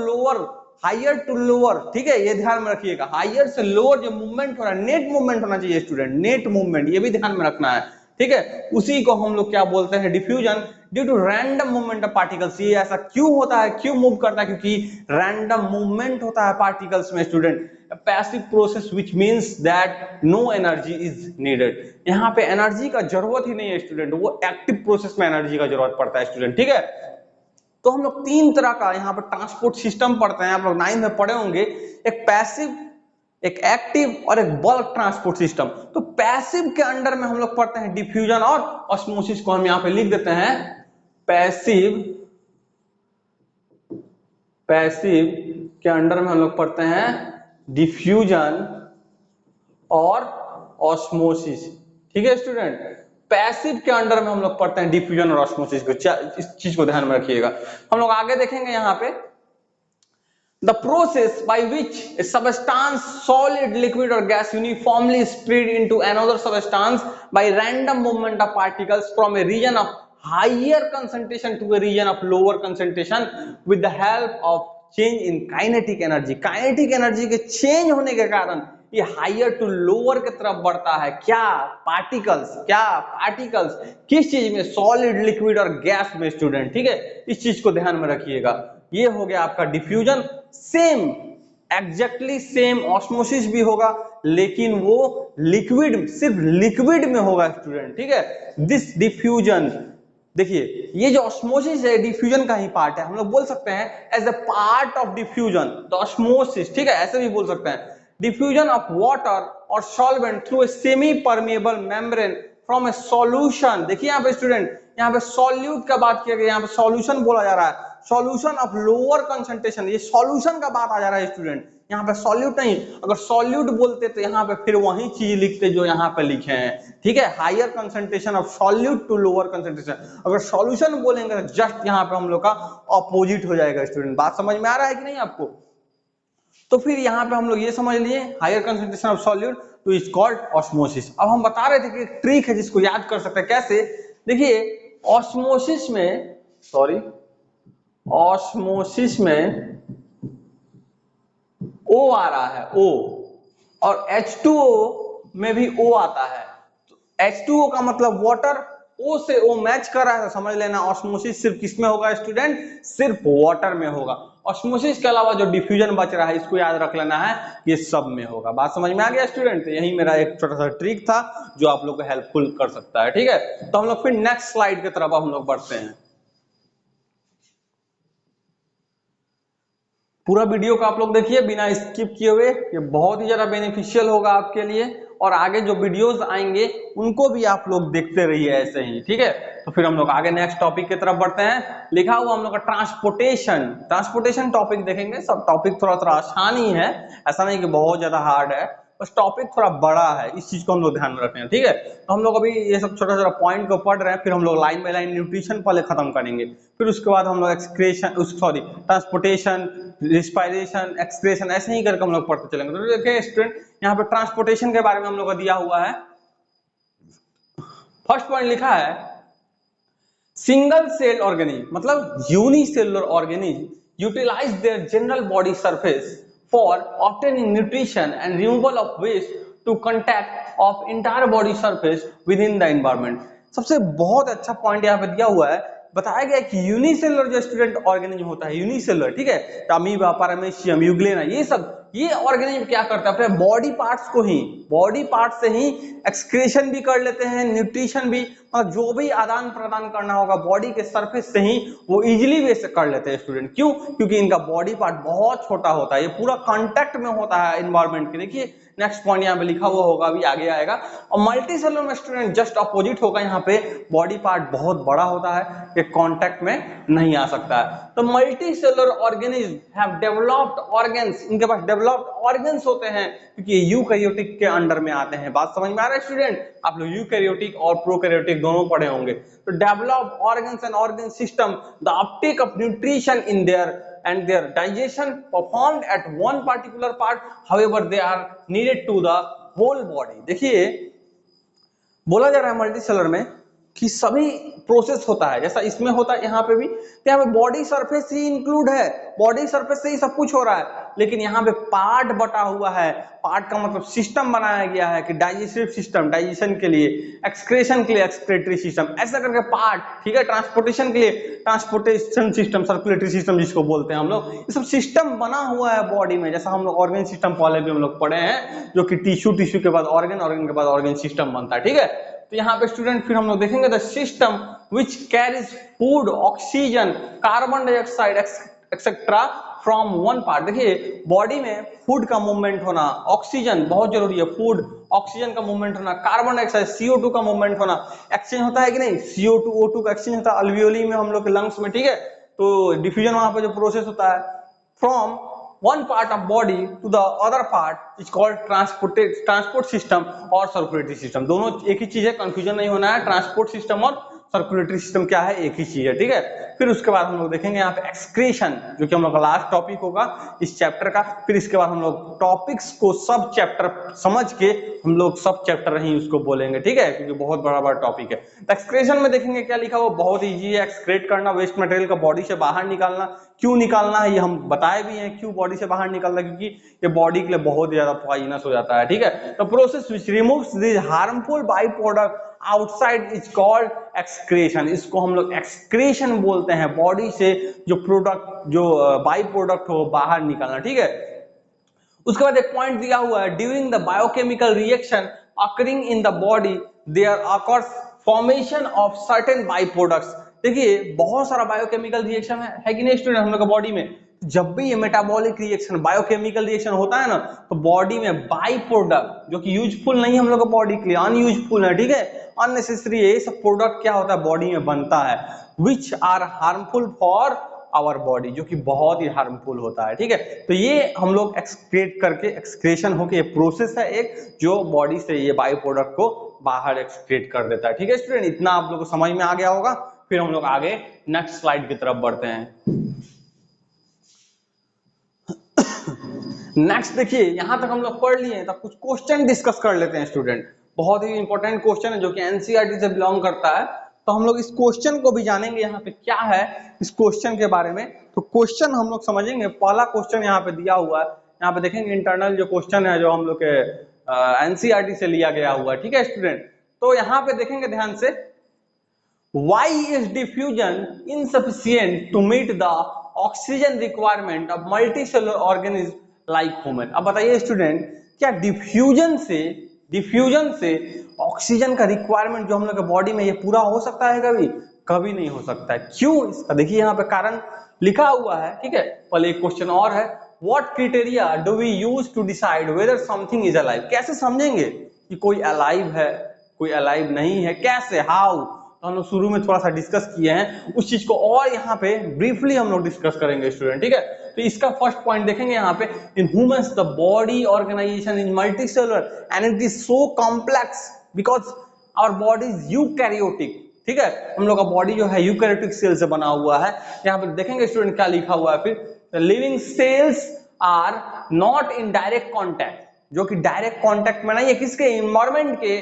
लोअर, ठीक है, ये ध्यान में रखिएगा। हायर से लोअर जो मूवमेंट हो रहा है, नेट मूवमेंट होना चाहिए स्टूडेंट, नेट मूवमेंट, ये भी ध्यान में रखना है, ठीक है। उसी को हम लोग क्या बोलते हैं? Diffusion. Due to random movement of particles. ये ऐसा क्यों होता है, क्यों मूव करता है? क्योंकि रैंडम मूवमेंट होता है पार्टिकल्स में student. Passive process which means that no energy is needed. यहाँ पे एनर्जी का जरूरत ही नहीं है स्टूडेंट, वो एक्टिव प्रोसेस में एनर्जी का जरूरत पड़ता है स्टूडेंट, ठीक है। तो हम लोग तीन तरह का यहाँ पे ट्रांसपोर्ट सिस्टम पढ़ते हैं, आप लोग 9th में पढ़े होंगे। एक पैसिव, एक एक्टिव और एक बल्क ट्रांसपोर्ट सिस्टम। तो पैसिव के अंडर में हम लोग पढ़ते हैं डिफ्यूजन और ऑस्मोसिस को हम यहाँ पे लिख देते हैं पैसिव। पैसिव के अंडर में हम लोग पढ़ते हैं डिफ्यूजन और ऑस्मोसिस, ठीक है स्टूडेंट। पैसिव के अंडर में हम लोग पढ़ते हैं डिफ्यूजन और ऑस्मोसिस को, इस चीज को ध्यान में रखिएगा। हम लोग आगे देखेंगे यहाँ पे the process by which a substance, solid, liquid or gas uniformly spread into another substance by random movement of particles from a region of higher concentration to a region of lower concentration with the help of change in kinetic energy। kinetic energy के change होने के कारण ये higher to lower की तरफ बढ़ता है। क्या? पार्टिकल्स। क्या? पार्टिकल्स किस चीज में? सॉलिड, लिक्विड और गैस में स्टूडेंट, ठीक है। इस चीज को ध्यान में रखिएगा। ये हो गया आपका diffusion. Same, exactly same osmosis भी होगा, लेकिन वो लिक्विड, सिर्फ लिक्विड में होगा स्टूडेंट, ठीक है। दिस डिफ्यूजन, देखिए ये जो ऑस्मोसिस है डिफ्यूजन का ही पार्ट है। हम लोग बोल सकते हैं as a part of diffusion the osmosis, ठीक है, ऐसे भी बोल सकते हैं। डिफ्यूजन ऑफ वाटर और solvent through a semi permeable membrane from a solution. देखिए यहाँ पे स्टूडेंट, यहाँ पे सॉल्यूट का बात किया गया, यहाँ पे सॉल्यूशन बोला जा रहा है। सॉल्यूशन ऑफ लोअर कंसंट्रेशन, ये सॉल्यूशन का बात आ जा रहा है स्टूडेंट, यहाँ पे सॉल्यूट नहीं। अगर सॉल्यूट बोलते तो यहाँ पे फिर वही चीज लिखते जो यहाँ पे लिखे हैं, ठीक है। Higher concentration of solute to lower concentration. अगर सॉल्यूशन बोलेंगे तो जस्ट यहाँ पे हम लोग का ऑपोजिट हो जाएगा स्टूडेंट। बात समझ में आ रहा है कि नहीं आपको? तो फिर यहाँ पे हम लोग ये समझ लिए हायर कंसंट्रेशन ऑफ सॉल्यूट तो इज कॉल्ड ऑस्मोसिस। अब हम बता रहे थे कि एक ट्रिक है जिसको याद कर सकते हैं। कैसे? देखिए ऑस्मोसिस में, सॉरी, ऑस्मोसिस में O आ रहा है, O, और H2O में भी O आता है। तो H2O का मतलब वाटर, O से O मैच कर रहा है, तो समझ लेना ऑस्मोसिस सिर्फ किसमें होगा स्टूडेंट? सिर्फ वाटर में होगा। ऑस्मोसिस के अलावा जो डिफ्यूजन बच रहा है इसको याद रख लेना है, ये सब में होगा। बात समझ में आ गया स्टूडेंट? तो यही मेरा एक छोटा सा ट्रिक था जो आप लोग को हेल्पफुल कर सकता है, ठीक है। तो हम लोग फिर नेक्स्ट स्लाइड की तरफ हम लोग बढ़ते हैं। पूरा वीडियो को आप लोग देखिए बिना स्किप किए हुए, ये बहुत ही ज्यादा बेनिफिशियल होगा आपके लिए, और आगे जो वीडियोस आएंगे उनको भी आप लोग देखते रहिए ऐसे ही, ठीक है। तो फिर हम लोग आगे नेक्स्ट टॉपिक की तरफ बढ़ते हैं। लिखा हुआ हम लोग का ट्रांसपोर्टेशन। ट्रांसपोर्टेशन टॉपिक देखेंगे। सब टॉपिक थोड़ा थोड़ा आसान ही है, ऐसा नहीं कि बहुत ज्यादा हार्ड है, बस टॉपिक थोड़ा बड़ा है, इस चीज को हम लोग ध्यान में रखते हैं, ठीक है। तो हम लोग अभी ये सब छोटा छोटा पॉइंट को पढ़ रहे हैं, फिर हम लोग लाइन बाय लाइन न्यूट्रिशन पहले खत्म करेंगे, फिर उसके बाद हम लोग excretion, sorry, transportation, respiration, excretion, ऐसे ही करके हम लोग पढ़ते चलेंगे। तो देखिए स्टूडेंट, यहाँ पे ट्रांसपोर्टेशन के बारे में हम लोग को दिया हुआ है। फर्स्ट पॉइंट लिखा है सिंगल सेल ऑर्गेनिज्म, मतलब unicellular organism utilise their general body surface for obtaining nutrition and removal of waste to contact of entire body surface within the environment। सबसे बहुत अच्छा पॉइंट यहाँ पे दिया हुआ है, बताया गया कि यूनिसेलुलर जो स्टूडेंट ऑर्गेनिज्म होता है, यूनिसेलुलर, ठीक है, अमीबा, पैरामीशियम, यूग्लेना, ये सब, ये ऑर्गेनिज्म क्या करता है? अपने बॉडी पार्ट्स को ही, बॉडी पार्ट से ही एक्सक्रीशन भी कर लेते हैं, न्यूट्रिशन भी, मतलब जो भी आदान प्रदान करना होगा बॉडी के सरफेस से ही वो इजीली वे से कर लेते हैं स्टूडेंट। क्यों? क्योंकि इनका बॉडी पार्ट बहुत छोटा होता है, ये पूरा कांटेक्ट में होता है एनवायरमेंट के। देखिए नेक्स्ट पॉइंट यहाँ पे लिखा हुआ होगा, अभी आगे आएगा। और मल्टी सेलुलर में स्टूडेंट जस्ट अपोजिट होगा, यहाँ पे बॉडी पार्ट बहुत बड़ा होता है, ये कांटेक्ट में नहीं आ सकता है। तो multi cellular organism have developed organs, इनके पास डेवलप्ड ऑर्गन्स होते हैं क्योंकि यूकैरियोटिक के अंडर में आते हैं। बात समझ में आ रहा है स्टूडेंट? आप लोग यूकैरियोटिक और प्रोकैरियोटिक दोनों पढ़े होंगे। तो developed organs and organ system, the Uptake of nutrition in their and their digestion performed at one particular part, however they are needed to the whole body। देखिए बोला जा रहा है मल्टी सेलुलर में कि सभी प्रोसेस होता है जैसा इसमें होता है यहाँ पे भी, तो यहाँ पे बॉडी सरफेस ही इंक्लूड है, बॉडी सरफेस से ही सब कुछ हो रहा है। लेकिन यहाँ पे पार्ट बटा हुआ है, पार्ट का मतलब सिस्टम बनाया गया है कि डाइजेस्टिव सिस्टम डाइजेशन के लिए, एक्सक्रेशन के लिए एक्सक्रेटरी सिस्टम, ऐसा करके पार्ट, ठीक है, ट्रांसपोर्टेशन के लिए ट्रांसपोर्टेशन सिस्टम, सर्कुलेटरी सिस्टम जिसको बोलते हैं हम लोग, ये सब सिस्टम बना हुआ है बॉडी में। जैसा हम लोग ऑर्गन सिस्टम पहले भी हम लोग पढ़े हैं, जो कि टिश्यू के बाद ऑर्गन, ऑर्गन के बाद ऑर्गन सिस्टम बनता है, ठीक है। तो यहाँ पे स्टूडेंट फिर हम लोग देखेंगे the system which carries food, oxygen, carbon dioxide etcetera from one part. देखिए बॉडी में फूड का मूवमेंट होना, ऑक्सीजन बहुत जरूरी है, फूड ऑक्सीजन का मूवमेंट होना, कार्बन डाइऑक्साइड CO2 का मूवमेंट होना, एक्सचेंज होता है कि नहीं, CO2 O2 का एक्सचेंज होता है अल्वियोली में हम लोग के लंग्स में, ठीक है। तो डिफ्यूजन वहां पे जो प्रोसेस होता है from one part of body to the other part is called transport system और circulatory system। दोनों एक ही चीज है, कंफ्यूजन नहीं होना है, ट्रांसपोर्ट सिस्टम और सर्कुलेटरी सिस्टम क्या है, एक ही चीज है, ठीक है। फिर उसके बाद हम लोग देखेंगे यहाँ पे एक्सक्रीशन, जो कि हम लोग का लास्ट टॉपिक होगा इस चैप्टर का। फिर इसके बाद हम लोग टॉपिक्स को सब चैप्टर समझ के हम लोग सब चैप्टर ही उसको बोलेंगे, ठीक है, क्योंकि बहुत बड़ा बड़ा टॉपिक है। एक्सक्रीशन में देखेंगे क्या लिखा हुआ, बहुत ईजी है, एक्सक्रेट करना, वेस्ट मटेरियल का बॉडी से बाहर निकालना। क्यों निकालना है ये हम बताए भी हैं, क्यों बॉडी से बाहर निकालना, क्योंकि ये बॉडी के लिए बहुत ज्यादा पॉइजनस हो जाता है, ठीक है। तो process which removes this harmful by product outside is called excretion. इसको हम लोग एक्सक्रीशन बोलते हैं, बॉडी से जो प्रोडक्ट, जो बाई प्रोडक्ट हो बाहर निकालना, ठीक है। उसके बाद एक पॉइंट दिया हुआ है, during the biochemical reaction occurring in the body there occurs formation of certain by products. देखिए बहुत सारा बायोकेमिकल रिएक्शन है कि नहीं स्टूडेंट हम लोग का बॉडी में। जब भी ये मेटाबॉलिक रिएक्शन, बायोकेमिकल रिएक्शन होता है ना, तो बॉडी में बाई प्रोडक्ट जो कि यूजफुल नहीं है हम लोग का बॉडी के लिए, अनयूजफुल है, ठीक है, अननेसेसरी है, ये सब प्रोडक्ट क्या होता है बॉडी में बनता है, which are harmful for our body, जो कि बहुत ही हार्मफुल होता है, ठीक है। तो ये हम लोग एक्सक्रेट करके, एक्सक्रेशन होके, ये प्रोसेस है एक जो बॉडी से ये बाई प्रोडक्ट को बाहर एक्सक्रेट कर देता है, ठीक है स्टूडेंट। इतना आप लोग को समझ में आ गया होगा। फिर हम लोग आगे नेक्स्ट स्लाइड की तरफ बढ़ते हैं। नेक्स्ट देखिए यहां तक हम लोग पढ़ लिए हैं, तब कुछ क्वेश्चन डिस्कस कर लेते हैं स्टूडेंट। बहुत ही इंपॉर्टेंट क्वेश्चन है जो कि एनसीईआरटी से बिलोंग करता है, तो हम लोग इस क्वेश्चन को भी जानेंगे यहाँ पे क्या है इस क्वेश्चन के बारे में। तो क्वेश्चन हम लोग समझेंगे। पहला क्वेश्चन यहाँ पे दिया हुआ है, यहाँ पे देखेंगे इंटरनल जो क्वेश्चन है जो हम लोग के एनसीईआरटी से लिया गया हुआ है, ठीक है स्टूडेंट। तो यहाँ पे देखेंगे ध्यान से, why is diffusion insufficient to meet the oxygen requirement of multicellular organism like human। अब बताइए स्टूडेंट, क्या डिफ्यूजन से ऑक्सीजन का रिक्वायरमेंट जो हम लोग के बॉडी में ये पूरा हो सकता है? कभी कभी नहीं हो सकता है। क्यों? इसका देखिए यहाँ पे कारण लिखा हुआ है, ठीक है। पहले एक क्वेश्चन और है, what criteria do we use to decide whether something is alive. कैसे समझेंगे कि कोई अलाइव है कोई अलाइव नहीं है, कैसे, हाउ? तो हम लोग शुरू में थोड़ा सा डिस्कस किए हैं उस चीज को, और यहाँ पे ब्रीफली हम लोग डिस्कस करेंगे स्टूडेंट, ठीक है। तो इसका फर्स्ट पॉइंट देखेंगे यहाँ पे, in humans the body organisation is multicellular and it is so complex because our body is eukaryotic, ठीक है। हम लोग का बॉडी जो है यूकैरियोटिक सेल से बना हुआ है। यहाँ पे देखेंगे स्टूडेंट क्या लिखा हुआ है, फिर living cells are not in direct contact, जो कि डायरेक्ट कॉन्टैक्ट में नहीं है, किसके, एनवायरमेंट के,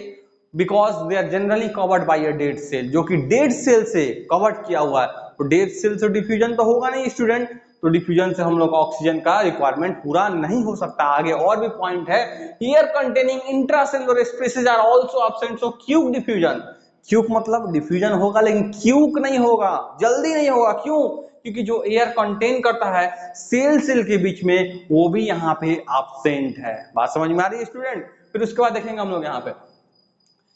because they are generally covered by a dead cell, जो कि डेड सेल से कवर्ड किया हुआ है। तो डेड सेल से डिफ्यूजन तो होगा नहीं स्टूडेंट, तो डिफ्यूजन से हम लोग का ऑक्सीजन का रिक्वायरमेंट पूरा नहीं हो सकता। आगे और भी पॉइंट है, air containing intracellular spaces are also absent, so cube diffusion. Cube मतलब डिफ्यूजन होगा लेकिन क्यूब नहीं होगा, जल्दी नहीं होगा। क्यों? क्योंकि जो एयर कंटेन करता है सेल के बीच में, वो भी यहाँ पे एब्सेंट है। बात समझ में आ रही है स्टूडेंट? फिर उसके बाद देखेंगे हम लोग यहाँ पे,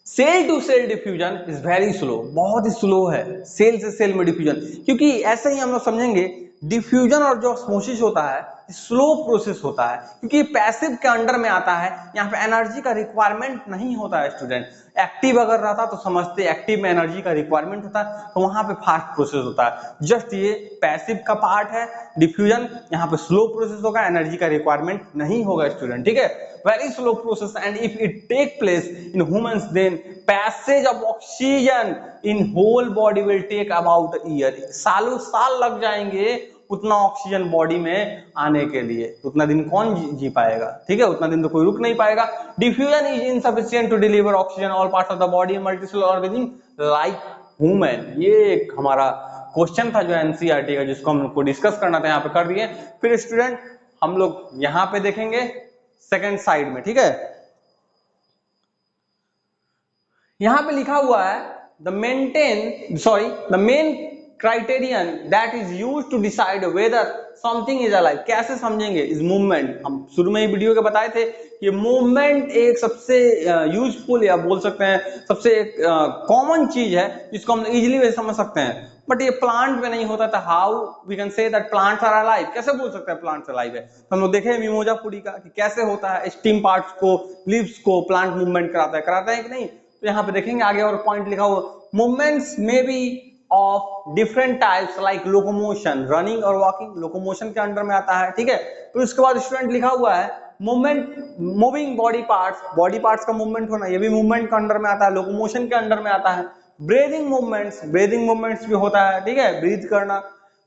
cell to cell diffusion is very slow, बहुत ही स्लो है सेल से सेल में डिफ्यूजन। क्योंकि ऐसे ही हम लोग समझेंगे, डिफ्यूजन और जो ऑस्मोसिस होता है स्लो प्रोसेस होता है, क्योंकि पैसिव के अंडर में आता है। यहाँ पे एनर्जी का रिक्वायरमेंट नहीं होता है स्टूडेंट। एक्टिव अगर रहता तो समझते, एक्टिव में एनर्जी का रिक्वायरमेंट होता है, तो वहां पे फास्ट प्रोसेस होता है। जस्ट ये पैसिव का पार्ट है डिफ्यूजन, यहाँ पे स्लो प्रोसेस होगा, एनर्जी का रिक्वायरमेंट नहीं होगा स्टूडेंट, ठीक है। Very slow process and if it take place in humans then passage of oxygen in whole body will take about year. सालों साल लग जाएंगे उतना ऑक्सीजन बॉडी में आने के लिए। उतना दिन कौन जी पाएगा, ठीक है, उतना दिन तो कोई रुक नहीं पाएगा। Diffusion is insufficient to deliver oxygen all parts of the body multicellular organism like human. ये एक हमारा क्वेश्चन था जो एनसीईआरटी का, जिसको हम लोग को डिस्कस करना था, यहाँ पे कर दिए। फिर स्टूडेंट हम लोग यहाँ पे देखेंगे सेकंड साइड में, ठीक है, यहाँ पे लिखा हुआ है the main criterion that is used to decide whether something is alive. कैसे समझेंगे इस मूवमेंट? हम शुरू में ही वीडियो के बताए थे कि मूवमेंट एक सबसे यूजफुल या बोल सकते हैं सबसे कॉमन चीज है जिसको हम इजीली समझ सकते हैं, बट ये प्लांट में नहीं होता था। How we can say that plants are alive? कैसे बोल सकते हैं प्लांट्स अलाइव है? तो हम लोग देखे मिमोजा फूडी का कि कैसे होता है, स्टीम पार्ट्स को, लीव्स को प्लांट मूवमेंट कराता है कि नहीं। तो यहाँ पे देखेंगे आगे और पॉइंट लिखा हुआ, मूवमेंट्स में be of different types like locomotion, running और वॉकिंग लोकोमोशन के अंडर में आता है, ठीक है। तो इसके बाद स्टूडेंट लिखा हुआ है मूवमेंट, मूविंग बॉडी पार्ट्स का मूवमेंट होना, ये भी मूवमेंट के अंडर में आता है, लोकोमोशन के अंडर में आता है। ब्रीदिंग मूवमेंट्स भी होता है, ठीक है, ब्रीथ करना।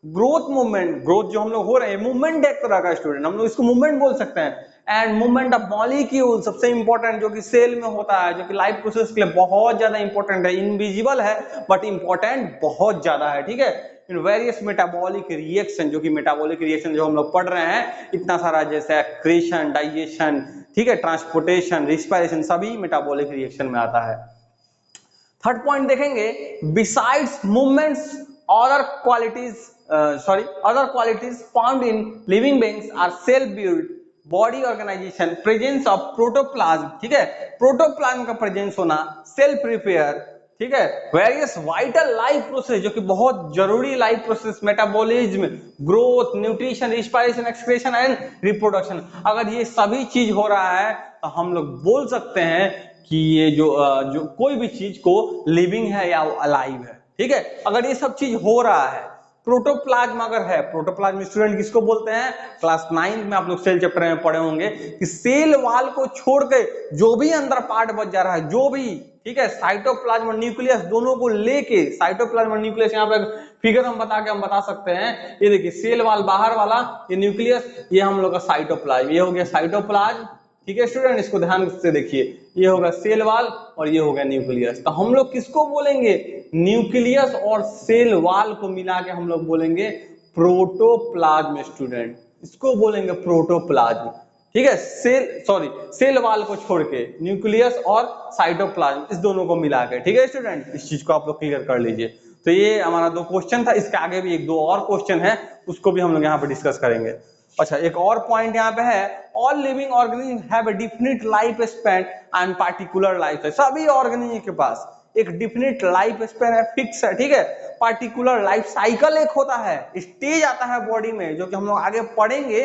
ग्रोथ जो हम लोग हो रहे हैं, मूवमेंट एक तरह का स्टूडेंट, हम लोग इसको मूवमेंट बोल सकते हैं। एंड मूवमेंट ऑफ मॉलिक्यूल सबसे इंपॉर्टेंट, जो कि सेल में होता है, जो कि लाइफ प्रोसेस के लिए बहुत ज्यादा इंपॉर्टेंट है, इनविजिबल है बट इंपॉर्टेंट बहुत ज्यादा है, ठीक है। इन वेरियस मेटाबॉलिक रिएक्शन, जो कि मेटाबॉलिक रिएक्शन जो हम लोग पढ़ रहे हैं इतना सारा, जैसे एक्रीशन, डाइजेशन, ठीक है, ट्रांसपोर्टेशन, रिस्पायरेशन, सभी मेटाबॉलिक रिएक्शन में आता है। थर्ड पॉइंट देखेंगे, besides movements other qualities found in living beings are cell build, body organization, presence of protoplasm, ठीक है, प्रोटोप्लाज्म का प्रेजेंस होना, सेल प्रिपेयर, ठीक है, वेरियस वाइटल लाइफ प्रोसेस, जो कि बहुत जरूरी life process, metabolism, growth, nutrition, respiration, excretion and reproduction. अगर ये सभी चीज हो रहा है तो हम लोग बोल सकते हैं कि ये जो कोई भी चीज को लिविंग है या अलाइव है, ठीक है। अगर ये सब चीज हो रहा है, प्रोटोप्लाज्म अगर है, प्रोटोप्लाज्म स्टूडेंट किसको बोलते हैं? क्लास 9 में आप लोग सेल चैप्टर में पढ़े होंगे कि सेल वाल को छोड़ के जो भी अंदर पार्ट बच जा रहा है, जो भी, ठीक है, साइटोप्लाज्म और न्यूक्लियस दोनों को लेके, साइटोप्लाज्म और न्यूक्लियस, यहाँ पे फिगर हम बता सकते हैं। ये देखिए सेल वाल बाहर वाला, ये न्यूक्लियस, ये हम लोग का साइटोप्लाज्म, ये हो गया साइटोप्लाज्म, ठीक है स्टूडेंट, इसको ध्यान से देखिए, ये होगा सेल वाल और ये होगा न्यूक्लियस। तो हम लोग किसको बोलेंगे? न्यूक्लियस और सेल वाल को मिला के हम लोग बोलेंगे प्रोटोप्लाज्म स्टूडेंट, इसको बोलेंगे प्रोटोप्लाज्म, ठीक है। सेल वाल को छोड़ के न्यूक्लियस और साइटोप्लाज्म, इस दोनों को मिला के, ठीक है स्टूडेंट, इस चीज को आप लोग क्लियर कर लीजिए। तो ये हमारा 2 क्वेश्चन था, इसके आगे भी 1-2 और क्वेश्चन है, उसको भी हम लोग यहाँ पे डिस्कस करेंगे। अच्छा, एक और पॉइंट यहाँ पे है, all living organism have a definite life span and particular life है। सभी ऑर्गेनिज्म के पास एक डिफिनिट लाइफ स्पैन है, फिक्स है, ठीक है। पार्टिकुलर लाइफ साइकिल एक होता है, स्टेज आता है बॉडी में, जो कि हम लोग आगे पढ़ेंगे।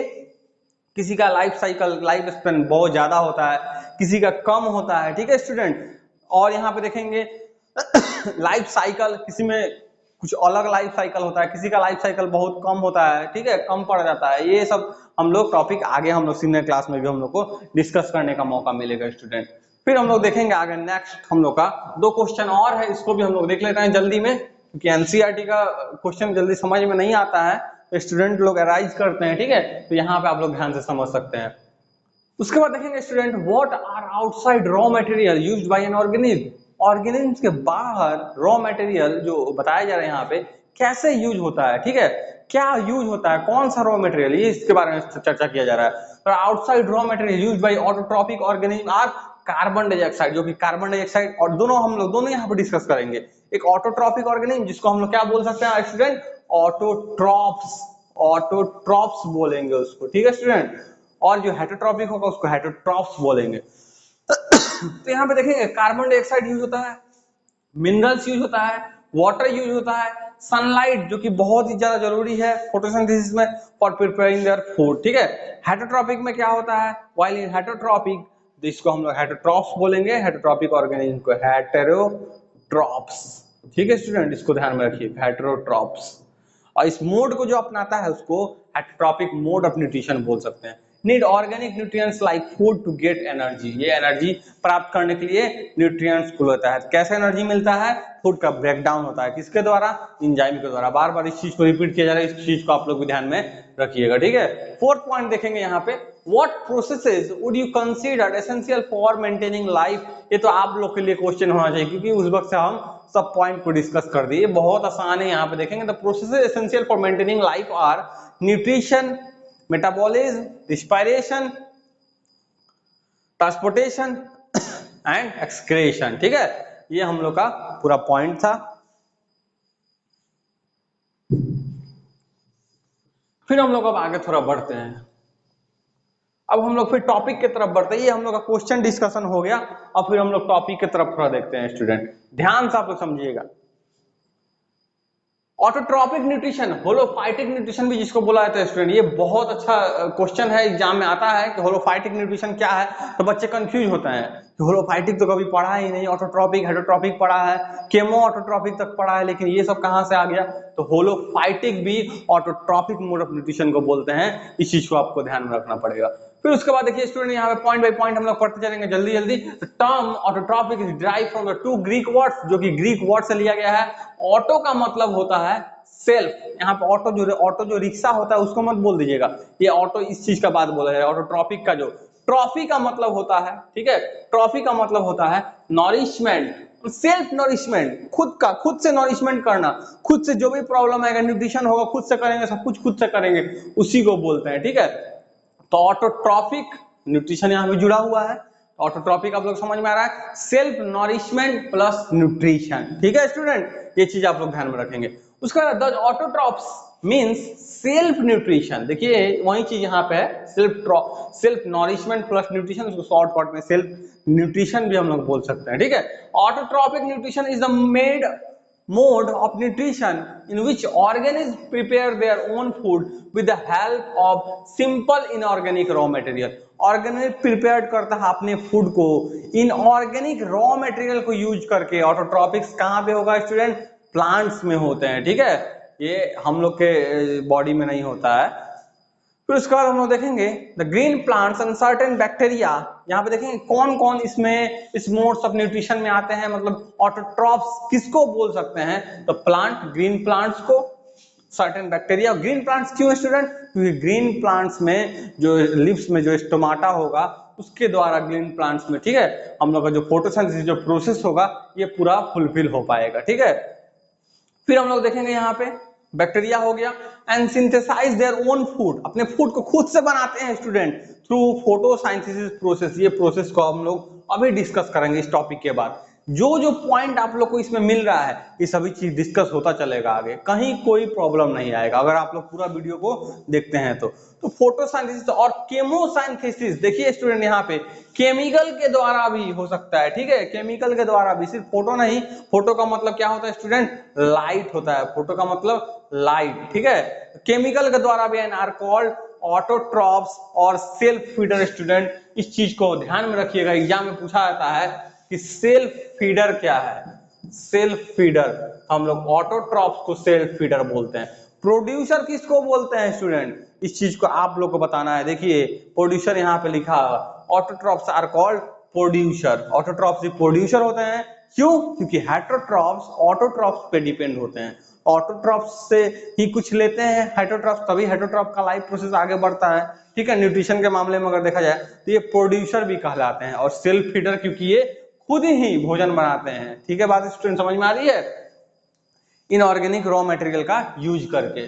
किसी का लाइफ स्पैन बहुत ज्यादा होता है, किसी का कम होता है, ठीक है स्टूडेंट। और यहाँ पे देखेंगे लाइफ साइकिल, किसी में कुछ अलग लाइफ साइकिल होता है, किसी का लाइफ साइकिल बहुत कम होता है, ठीक है, कम पड़ जाता है। ये सब हम लोग टॉपिक आगे हम लोग सीनियर क्लास में भी हम लोग को डिस्कस करने का मौका मिलेगा स्टूडेंट। फिर हम लोग देखेंगे आगे नेक्स्ट हम लोग का 2 क्वेश्चन और है, इसको भी हम लोग देख लेते हैं जल्दी में, क्योंकि एनसीईआरटी का क्वेश्चन जल्दी समझ में नहीं आता है, तो स्टूडेंट लोग अराइज करते हैं, ठीक है। तो यहाँ पे आप लोग ध्यान से समझ सकते हैं। उसके बाद देखेंगे student, what are outside raw material used by an organism. Organism के बाहर रॉ मटेरियल जो बताया जा रहा है यहाँ पे कैसे यूज होता है, ठीक है, क्या यूज होता है, कौन सा रॉ मटेरियल, ये इसके बारे में चर्चा किया जा रहा है। तो outside raw material used by autotrophic organism are carbon dioxide, जो कि कार्बन डाइऑक्साइड, और हम लोग दोनों यहाँ पे डिस्कस करेंगे। एक ऑटोट्रॉपिक ऑर्गेनिज्म, जिसको हम लोग क्या बोल सकते हैं स्टूडेंट? ऑटोट्रॉप्स बोलेंगे उसको, ठीक है स्टूडेंट। और जो हेटरोट्रॉपिक होगा उसको हेटरोट्रॉप्स बोलेंगे। तो यहाँ पे देखेंगे कार्बन डाइऑक्साइड यूज होता है, मिनरल्स यूज होता है, वाटर यूज होता है, सनलाइट जो कि बहुत ही ज्यादा जरूरी है फोटोसिंथेसिस में फॉर प्रिपेयरिंग देयर फूड, ठीक है। हेटरोट्रॉपिक में क्या होता है? व्हाइल इन हेटरोट्रॉपिक, इसको हम लोग हेटरोट्रॉप्स बोलेंगे, हेटरोट्रॉपिक ऑर्गेनिज्म को हेटेरोट्रॉप्स, ठीक है स्टूडेंट, इसको ध्यान में रखिए, हेटेरोट्रॉप्स। और इस मोड को जो अपनाता है उसको हेटरोट्रॉपिक मोड ऑफ न्यूट्रिशन बोल सकते हैं। Need organic nutrients like food to get energy. ये एनर्जी प्राप्त करने के लिए न्यूट्रिएंट्स को लेता है। कैसे एनर्जी मिलता है? फूड का ब्रेकडाउन होता है, किसके द्वारा? एंजाइम के द्वारा। बार बार इस चीज को रिपीट किया जा रहा है, इस चीज को आप लोग भी ध्यान में रखिएगा, ठीक है। फोर्थ पॉइंट देखेंगे यहाँ पे, what processes would you consider essential for maintaining life. ये तो आप लोग के लिए क्वेश्चन होना चाहिए, क्योंकि उस वक्त से हम सब पॉइंट को डिस्कस कर दिए, बहुत आसान है। यहाँ पे देखेंगे the processes essential for maintaining life are nutrition, metabolism, respiration, transportation and excretion, ठीक है। ये हम लोग का पूरा पॉइंट था। फिर हम लोग अब आगे थोड़ा बढ़ते हैं, अब हम लोग फिर टॉपिक की तरफ बढ़ते हैं। ये हम लोग का क्वेश्चन डिस्कशन हो गया, और फिर हम लोग टॉपिक की तरफ थोड़ा देखते हैं। स्टूडेंट ध्यान से आप लोग समझिएगा। ऑटोट्रॉपिक न्यूट्रिशन, होलोफाइटिक न्यूट्रिशन भी जिसको बोला जाता है स्टूडेंट, ये बहुत अच्छा क्वेश्चन है, एग्जाम में आता है कि होलोफाइटिक न्यूट्रिशन क्या है। तो बच्चे कंफ्यूज होते हैं कि होलोफाइटिक तो कभी पढ़ा ही नहीं, ऑटोट्रॉपिक हेटरोट्रॉपिक पढ़ा है, केमो ऑटोट्रॉपिक तक पढ़ा है, लेकिन ये सब कहां से आ गया? तो होलोफाइटिक भी ऑटोट्रॉपिक मोड ऑफ न्यूट्रिशन को बोलते हैं। इस चीज को आपको ध्यान में रखना पड़ेगा। फिर उसके बाद देखिए स्टूडेंट, यहाँ पे पॉइंट बाय पॉइंट हम लोग पढ़ते चलेंगे जल्दी जल्दी। Term autotrophic is derived from the two Greek words, जो कि ग्रीक वर्ड से लिया गया है। ऑटो का मतलब होता है सेल्फ। यहाँ पे ऑटो जो रिक्शा होता है उसको मत बोल दीजिएगा, ये ऑटो इस चीज का बात बोला है। ऑटोट्रॉपिक का जो ट्रॉफी का मतलब होता है, ठीक है, ट्रॉफी का मतलब होता है नॉरिशमेंट, सेल्फ नॉरिशमेंट, खुद से नॉरिशमेंट करना, खुद से जो भी प्रॉब्लम आएगा, न्यूट्रिशन होगा खुद से करेंगे, सब कुछ खुद से करेंगे, उसी को बोलते हैं, ठीक है। तो ऑटोट्रॉपिक न्यूट्रिशन यहाँ पे जुड़ा हुआ है। ऑटोट्रॉपिक आप लोग समझ में आ रहा है, सेल्फ नॉरिशमेंट प्लस न्यूट्रिशन, ठीक है स्टूडेंट, ये चीज आप लोग ध्यान में रखेंगे। उसके बाद ऑटोट्रॉप्स मींस सेल्फ न्यूट्रिशन, देखिए वही चीज यहाँ पे है, सेल्फ नॉरिशमेंट प्लस न्यूट्रिशन, उसको शॉर्ट कट में सेल्फ न्यूट्रिशन भी हम लोग बोल सकते हैं, ठीक है। Autotrophic nutrition is the mode of nutrition in which organisms prepare their own food with the help of simple inorganic raw material। Organic prepare करता है अपने फूड को इनऑर्गेनिक रॉ मटेरियल को यूज करके। ऑटोट्रॉपिक्स कहाँ पे होगा स्टूडेंट? प्लांट्स में होते हैं, ठीक है, ये हम लोग के बॉडी में नहीं होता है। फिर उसके बाद हम लोग देखेंगे the green plants and certain bacteria. यहाँ पे देखेंगे कौन कौन इसमें इस मोड्स ऑफ न्यूट्रिशन में आते हैं, मतलब ऑटोट्रॉप्स किसको बोल सकते हैं? तो प्लांट, ग्रीन प्लांट्स को, सर्टेन बैक्टीरिया। ग्रीन प्लांट्स क्यों स्टूडेंट? क्योंकि ग्रीन प्लांट्स में जो लिव्स में जो स्टोमाटा होगा उसके द्वारा ग्रीन प्लांट्स में, ठीक है, हम लोग का जो फोटोसिंथेसिस जो प्रोसेस होगा ये पूरा फुलफिल हो पाएगा, ठीक है। फिर हम लोग देखेंगे यहाँ पे बैक्टीरिया हो गया, and synthesise their own food, अपने फूड को खुद से बनाते हैं स्टूडेंट थ्रू फोटोसिंथेसिस प्रोसेस। ये प्रोसेस को हम लोग अभी डिस्कस करेंगे इस टॉपिक के बाद। जो पॉइंट आप लोग को इसमें मिल रहा है ये सभी चीज डिस्कस होता चलेगा आगे, कहीं कोई प्रॉब्लम नहीं आएगा अगर आप लोग पूरा वीडियो को देखते हैं तो फोटोसिंथेसिस और केमोसिंथेसिस, देखिए स्टूडेंट यहाँ पे केमिकल के द्वारा भी हो सकता है, ठीक है, केमिकल के द्वारा भी, सिर्फ फोटो नहीं। फोटो का मतलब क्या होता है स्टूडेंट? लाइट होता है, फोटो का मतलब लाइट, ठीक है। केमिकल के द्वारा भी एंड आर कॉल्ड ऑटोट्रॉप्स और सेल्फ फीडर। स्टूडेंट इस चीज को ध्यान में रखिएगा, एग्जाम में पूछा जाता है कि सेल्फ फीडर क्या है? सेल्फ फीडर, हम लोग ऑटोट्रॉप्स को सेल्फ फीडर बोलते हैं। प्रोड्यूसर किसको बोलते हैं स्टूडेंट? इस चीज को आप लोग को बताना है। देखिए प्रोड्यूसर यहाँ पे लिखा है, autotrophs are called producer. Autotrophs producer होते हैं, क्यों? क्योंकि हेटरोट्रॉप्स ऑटोट्रॉप्स पे डिपेंड होते हैं, ऑटोट्रॉप्स से ही कुछ लेते हैं हेटरोट्रॉप्स, तभी हेटरोट्रॉप का लाइफ प्रोसेस आगे बढ़ता है, ठीक है। न्यूट्रिशन के मामले में अगर देखा जाए तो ये प्रोड्यूसर भी कहलाते हैं, और सेल्फ फीडर क्योंकि ये खुद ही भोजन बनाते हैं, ठीक है। बात स्टूडेंट समझ में आ रही है? इनऑर्गेनिक रॉ मटेरियल का यूज करके।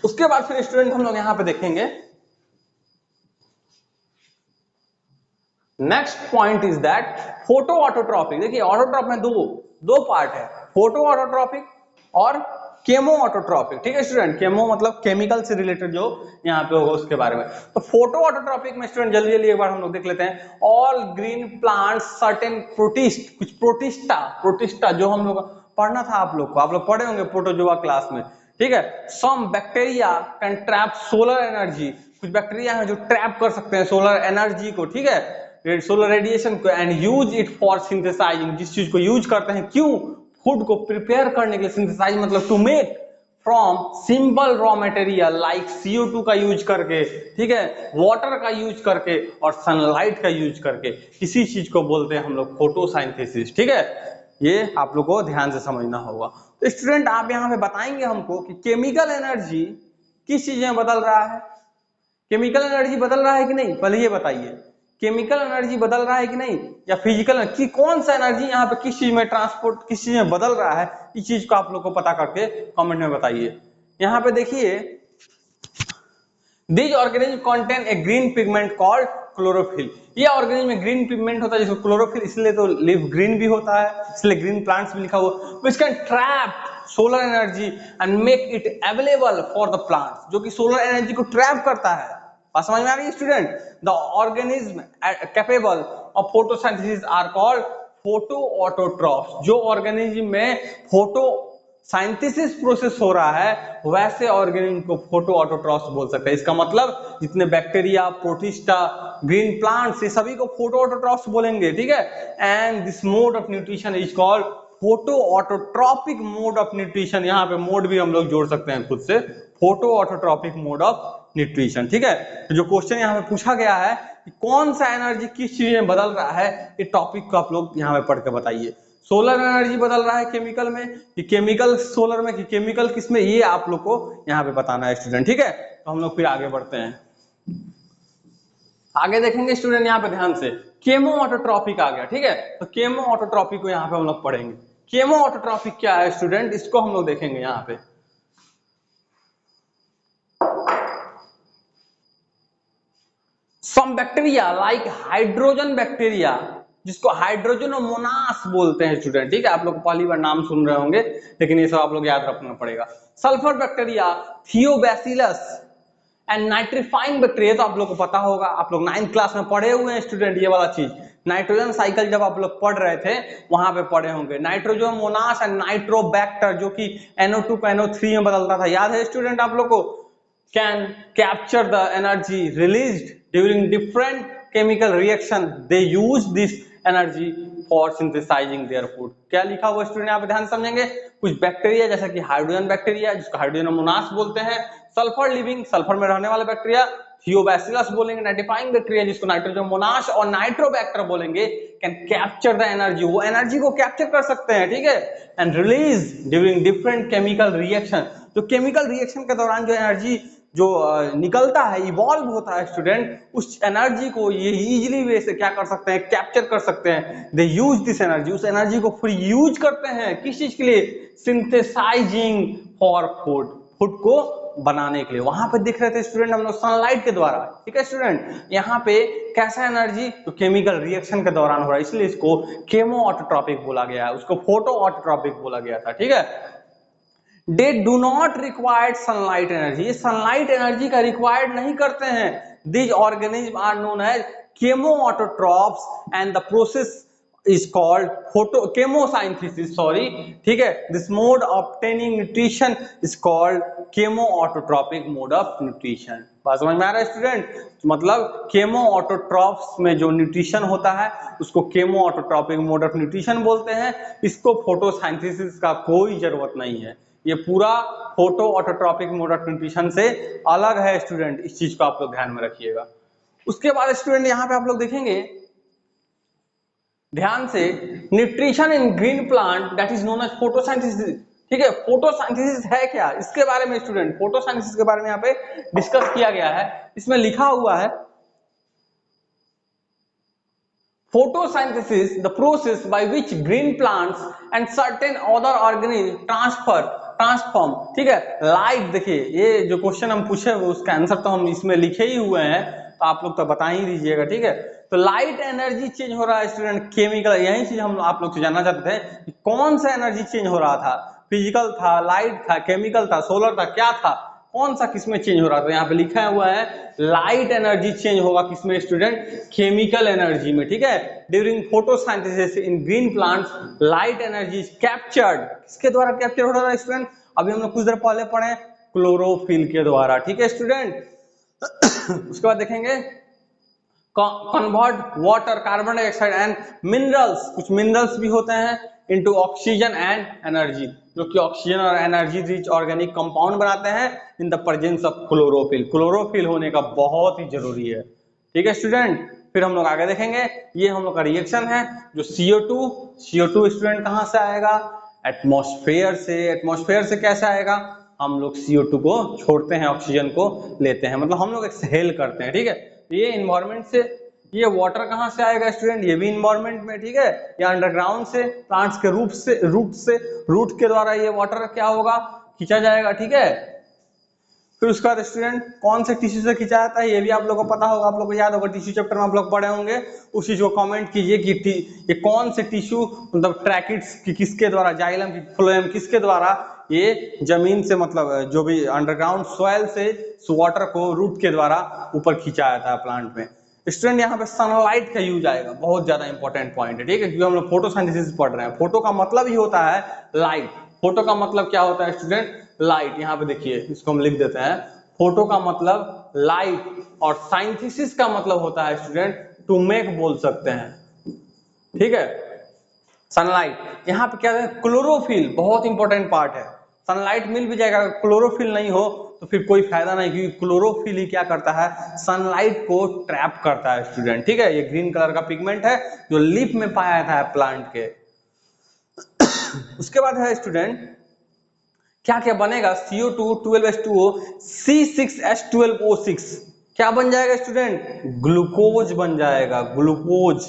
उसके बाद फिर स्टूडेंट हम लोग यहाँ पे देखेंगे next point is that photo autotrophic. देखिए ऑटोट्रॉप में दो पार्ट है, फोटो ऑटोट्रॉपिक और केमो ऑटोट्रॉपिक, ठीक है स्टूडेंट। केमो मतलब केमिकल से रिलेटेड जो यहाँ पे होगा उसके बारे में। तो फोटो ऑटोट्रॉपिक में स्टूडेंट जल्दी जल्दी एक बार हम लोग देख लेते हैं। All green plants certain protist, कुछ प्रोटिस्टा जो हम लोग पढ़ना था आप लोग को, आप लोग पढ़े होंगे प्रोटोजोआ क्लास में, ठीक है। Some bacteria can trap solar energy, कुछ बैक्टीरिया है जो ट्रैप कर सकते हैं सोलर एनर्जी को, ठीक है, सोलर रेडिएशन को, and use it for synthesising, जिस चीज को यूज करते हैं क्यों? फूड को प्रिपेयर करने के लिए। सिंथेसाइज मतलब to make from simple raw material like CO2 का यूज करके, ठीक है, वाटर का यूज करके और सनलाइट का यूज करके, इसी चीज को बोलते हैं हम लोग फोटोसिंथेसिस। ठीक है, ये आप लोग को ध्यान से समझना होगा। तो स्टूडेंट आप यहाँ पे बताएंगे हमको कि केमिकल एनर्जी किस चीज में बदल रहा है, केमिकल एनर्जी बदल रहा है कि नहीं, पहले ये बताइए, केमिकल एनर्जी बदल रहा है कि नहीं, या फिजिकल कि कौन सा एनर्जी यहाँ पे किस चीज में ट्रांसपोर्ट, किस चीज में बदल रहा है, इस चीज को आप लोग को पता करके कमेंट में बताइए। यहाँ पे देखिए, this organism contain a green pigment called chlorophyll. ये ऑर्गेनिज्म में ग्रीन पिगमेंट होता है जिसको क्लोरोफिल, इसलिए तो लीफ ग्रीन भी होता है, इसलिए ग्रीन प्लांट्स भी लिखा हुआ, which can trap solar energy and make it available for the plants, जो कि सोलर एनर्जी को ट्रैप करता है। बात समझ में आ रही है student? The organism capable of photosynthesis are called photoautotrophs. जो ऑर्गेनिज्म में फोटो साइंथेसिस प्रोसेस हो रहा है वैसे ऑर्गेनिज्म को फोटोऑटोट्रॉफ्स बोल सकते हैं। इसका मतलब जितने बैक्टीरिया, प्रोटिस्टा, ग्रीन प्लांट्स, ये सभी को फोटोऑटोट्रॉफ्स बोलेंगे। ठीक है, and this mode of nutrition is called photoautotrophic mode of nutrition. यहाँ पे मोड भी हम लोग जोड़ सकते हैं खुद से, फोटोऑटोट्रॉपिक मोड ऑफ न्यूट्रिशन। ठीक है, तो जो क्वेश्चन यहाँ पे पूछा गया है कि कौन सा एनर्जी किस चीज में बदल रहा है, ये टॉपिक को आप लोग यहाँ पे पढ़ के बताइए। सोलर एनर्जी बदल रहा है केमिकल में, कि केमिकल सोलर में, कि केमिकल किस में, ये आप लोग को यहाँ पे बताना है स्टूडेंट। ठीक है, तो हम लोग फिर आगे बढ़ते हैं, आगे देखेंगे स्टूडेंट। यहाँ पे ध्यान से, केमो ऑटोट्रॉपिक आ गया। ठीक है, तो केमो ऑटोट्रॉपिक को यहाँ पे हम लोग पढ़ेंगे। केमो ऑटोट्रॉपिक क्या है स्टूडेंट, इसको हम लोग देखेंगे यहाँ पे। Some bacteria like hydrogen bacteria, जिसको हाइड्रोजनोमोनास बोलते हैं स्टूडेंट। ठीक है, आप लोग पहली बार नाम सुन रहे होंगे, लेकिन ये सब आप लोग याद रखना पड़ेगा। Sulphur bacteria, thiobacillus and nitrifying bacteria, तो आप लोग को पता होगा, आप लोग 9th क्लास में पढ़े हुए हैं स्टूडेंट ये वाला चीज। नाइट्रोजन साइकिल जब आप लोग पढ़ रहे थे वहां पे पढ़े होंगे। नाइट्रोजोमोनास एंड नाइट्रोबैक्टर, जो कि NO2 को NO3 में बदलता था, याद है स्टूडेंट आप लोग को? Can capture the energy released during different chemical reaction, they use this energy for synthesising their food. क्या लिखा हुआ स्टूडेंट यहाँ पे ध्यान समझेंगे। कुछ बैक्टीरिया जैसा कि हाइड्रोजन बैक्टीरिया, जिसको हाइड्रोजनोमोनास बोलते हैं, सल्फर लिविंग, सल्फर में रहने वाले बैक्टीरिया, थियोबैसिलस बोलेंगे, नाइट्रीफाइंग बैक्टीरिया जिसको नाइट्रोजोमोनास, और नाइट्रोबैक्टर बोलेंगे कैन कैप्चर द एनर्जी, वो एनर्जी को कैप्चर कर सकते हैं। ठीक है, and release during different chemical reaction, जो केमिकल रिएक्शन के दौरान जो एनर्जी जो निकलता है, इवॉल्व होता है स्टूडेंट, उस एनर्जी को ये इजीली वे से क्या कर सकते हैं, कैप्चर कर सकते हैं। दे यूज दिस एनर्जी, उस एनर्जी को फिर यूज करते हैं किस चीज के लिए, सिंथेसाइजिंग फॉर फूड, फूड को बनाने के लिए। वहां पे दिख रहे थे स्टूडेंट हम लोग सनलाइट के द्वारा। ठीक है स्टूडेंट, यहाँ पे कैसा एनर्जी, तो केमिकल रिएक्शन के दौरान हो रहा है, इसलिए इसको केमो ऑटोट्रॉपिक बोला गया है, उसको फोटो ऑटोट्रॉपिक बोला गया था। ठीक है, they do not required sunlight energy, ये सनलाइट एनर्जी का रिक्वायर्ड नहीं करते हैं। These organism are known as chemoautotrophs and the process is called photo chemosynthesis, sorry, ठीक है, this mode of obtaining nutrition is called chemoautotropic mode of nutrition। बात समझ में आ रहा है स्टूडेंट? मतलब केमो ऑटोट्रॉप्स में जो न्यूट्रिशन होता है उसको chemo autotrophic mode of nutrition बोलते हैं। इसको फोटोसिंथेसिस का कोई जरूरत नहीं है, ये पूरा photo autotrophic mode of nutrition से अलग है स्टूडेंट, इस चीज को आप लोग ध्यान में रखिएगा। उसके बाद स्टूडेंट यहाँ पे आप लोग देखेंगे ध्यान से, nutrition in green plant that is known as photosynthesis. ठीक है, फोटोसिंथेसिस है क्या, इसके बारे में स्टूडेंट, फोटोसिंथेसिस के बारे में यहाँ पे डिस्कस किया गया है। इसमें लिखा हुआ है photosynthesis, the process by which green plants and certain other organisms transform. ठीक है, लाइट, देखिए ये जो क्वेश्चन हम पूछे हुए उसका आंसर तो हम इसमें लिखे ही हुए हैं, तो आप लोग तो बता ही दीजिएगा। ठीक है, तो लाइट एनर्जी चेंज हो रहा है स्टूडेंट, केमिकल, यही चीज हम आप लोग से जानना चाहते थे कि कौन सा एनर्जी चेंज हो रहा था, फिजिकल था, लाइट था, केमिकल था, सोलर था, क्या था, कौन सा किसमें चेंज हो रहा था। यहाँ पे लिखा हुआ है लाइट एनर्जी चेंज होगा किसमें स्टूडेंट, केमिकल एनर्जी में। ठीक है, during photosynthesis in green plants light energy is captured, किसके द्वारा कैप्चर हो रहा है स्टूडेंट, अभी हम लोग कुछ देर पहले पढ़े, क्लोरोफिल के द्वारा। ठीक है स्टूडेंट, उसके बाद देखेंगे convert water, carbon dioxide and minerals, कुछ मिनरल्स भी होते हैं, इनटू ऑक्सीजन एंड एनर्जी, जो कि ऑक्सीजन और एनर्जी रिच ऑर्गेनिक कंपाउंड बनाते हैं in the presence of chlorophyll. Chlorophyll होने का बहुत ही जरूरी है। ठीक है स्टूडेंट, फिर हम लोग आगे देखेंगे, ये हम लोग का रिएक्शन है जो CO2 स्टूडेंट कहाँ से आएगा, एटमॉस्फेयर से। एटमॉस्फेयर से कैसे आएगा, हम लोग CO2 को छोड़ते हैं, ऑक्सीजन को लेते हैं, मतलब हम लोग एक्सहेल करते हैं। ठीक है, ये इन्वायरमेंट से। ये वाटर कहाँ से आएगा स्टूडेंट, ये भी इन्वायरमेंट में। ठीक है, या अंडरग्राउंड से, प्लांट्स के रूट के द्वारा ये वाटर क्या होगा, खींचा जाएगा। ठीक है, फिर उसका बाद स्टूडेंट कौन से टिश्यू से खींचा जाता है, ये भी आप लोगों को पता होगा, आप लोग को याद होगा, टिश्यू चैप्टर में आप लोग पढ़े होंगे। उस चीज को कमेंट कीजिए कि ये कौन से टिश्यू, मतलब ट्रैकिड्स की किसके द्वारा, जाइलम की फ्लोएम किसके द्वारा, ये जमीन से, मतलब जो भी अंडरग्राउंड सॉइल से वाटर को रूट के द्वारा ऊपर खींचा जाता है प्लांट में। स्टूडेंट यहाँ पे सनलाइट का यूज आएगा, बहुत ज्यादा इंपॉर्टेंट पॉइंट है। ठीक है, क्योंकि हम लोग फोटोसिंथेसिस पढ़ रहे हैं। फोटो का मतलब ही होता है लाइट। फोटो का मतलब क्या होता है स्टूडेंट, लाइट। यहाँ पे देखिए, इसको हम लिख देते हैं, फोटो का मतलब लाइट, और साइंथिसिस का मतलब होता है स्टूडेंट टू मेक, बोल सकते हैं। ठीक है, सनलाइट। यहाँ पे क्या है, क्लोरोफिल बहुत इंपॉर्टेंट पार्ट है। सनलाइट मिल भी जाएगा, क्लोरोफिल नहीं हो तो फिर कोई फायदा नहीं, क्योंकि क्लोरोफिल ही क्या करता है, सनलाइट को ट्रैप करता है स्टूडेंट। ठीक है, ये ग्रीन कलर का पिगमेंट है जो लीफ में पाया जाता है प्लांट के। उसके बाद है स्टूडेंट, क्या क्या बनेगा, CO2 12H2O C6H12O6, क्या बन जाएगा स्टूडेंट, ग्लूकोज बन जाएगा, ग्लूकोज।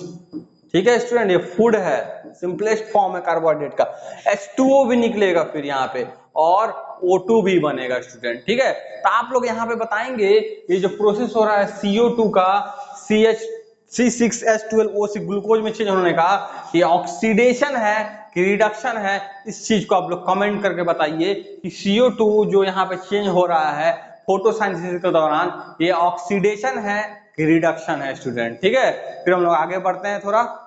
ठीक है स्टूडेंट, ये फूड है, सिंपलेस्ट फॉर्म है कार्बोहाइड्रेट का। H2O भी निकलेगा फिर यहाँ पे, और O2 भी बनेगा स्टूडेंट। ठीक है, तो आप लोग यहाँ पे बताएंगे ये जो प्रोसेस हो रहा है CO2 का C6H12O6 ग्लूकोज में चेंज होने का, ये ऑक्सीडेशन है कि रिडक्शन है, इस चीज को आप लोग कमेंट करके बताइए कि CO2 जो यहाँ पे चेंज हो रहा है फोटोसिंथेसिस के दौरान, ये ऑक्सीडेशन है कि रिडक्शन है स्टूडेंट। ठीक है, फिर हम लोग आगे बढ़ते हैं थोड़ा,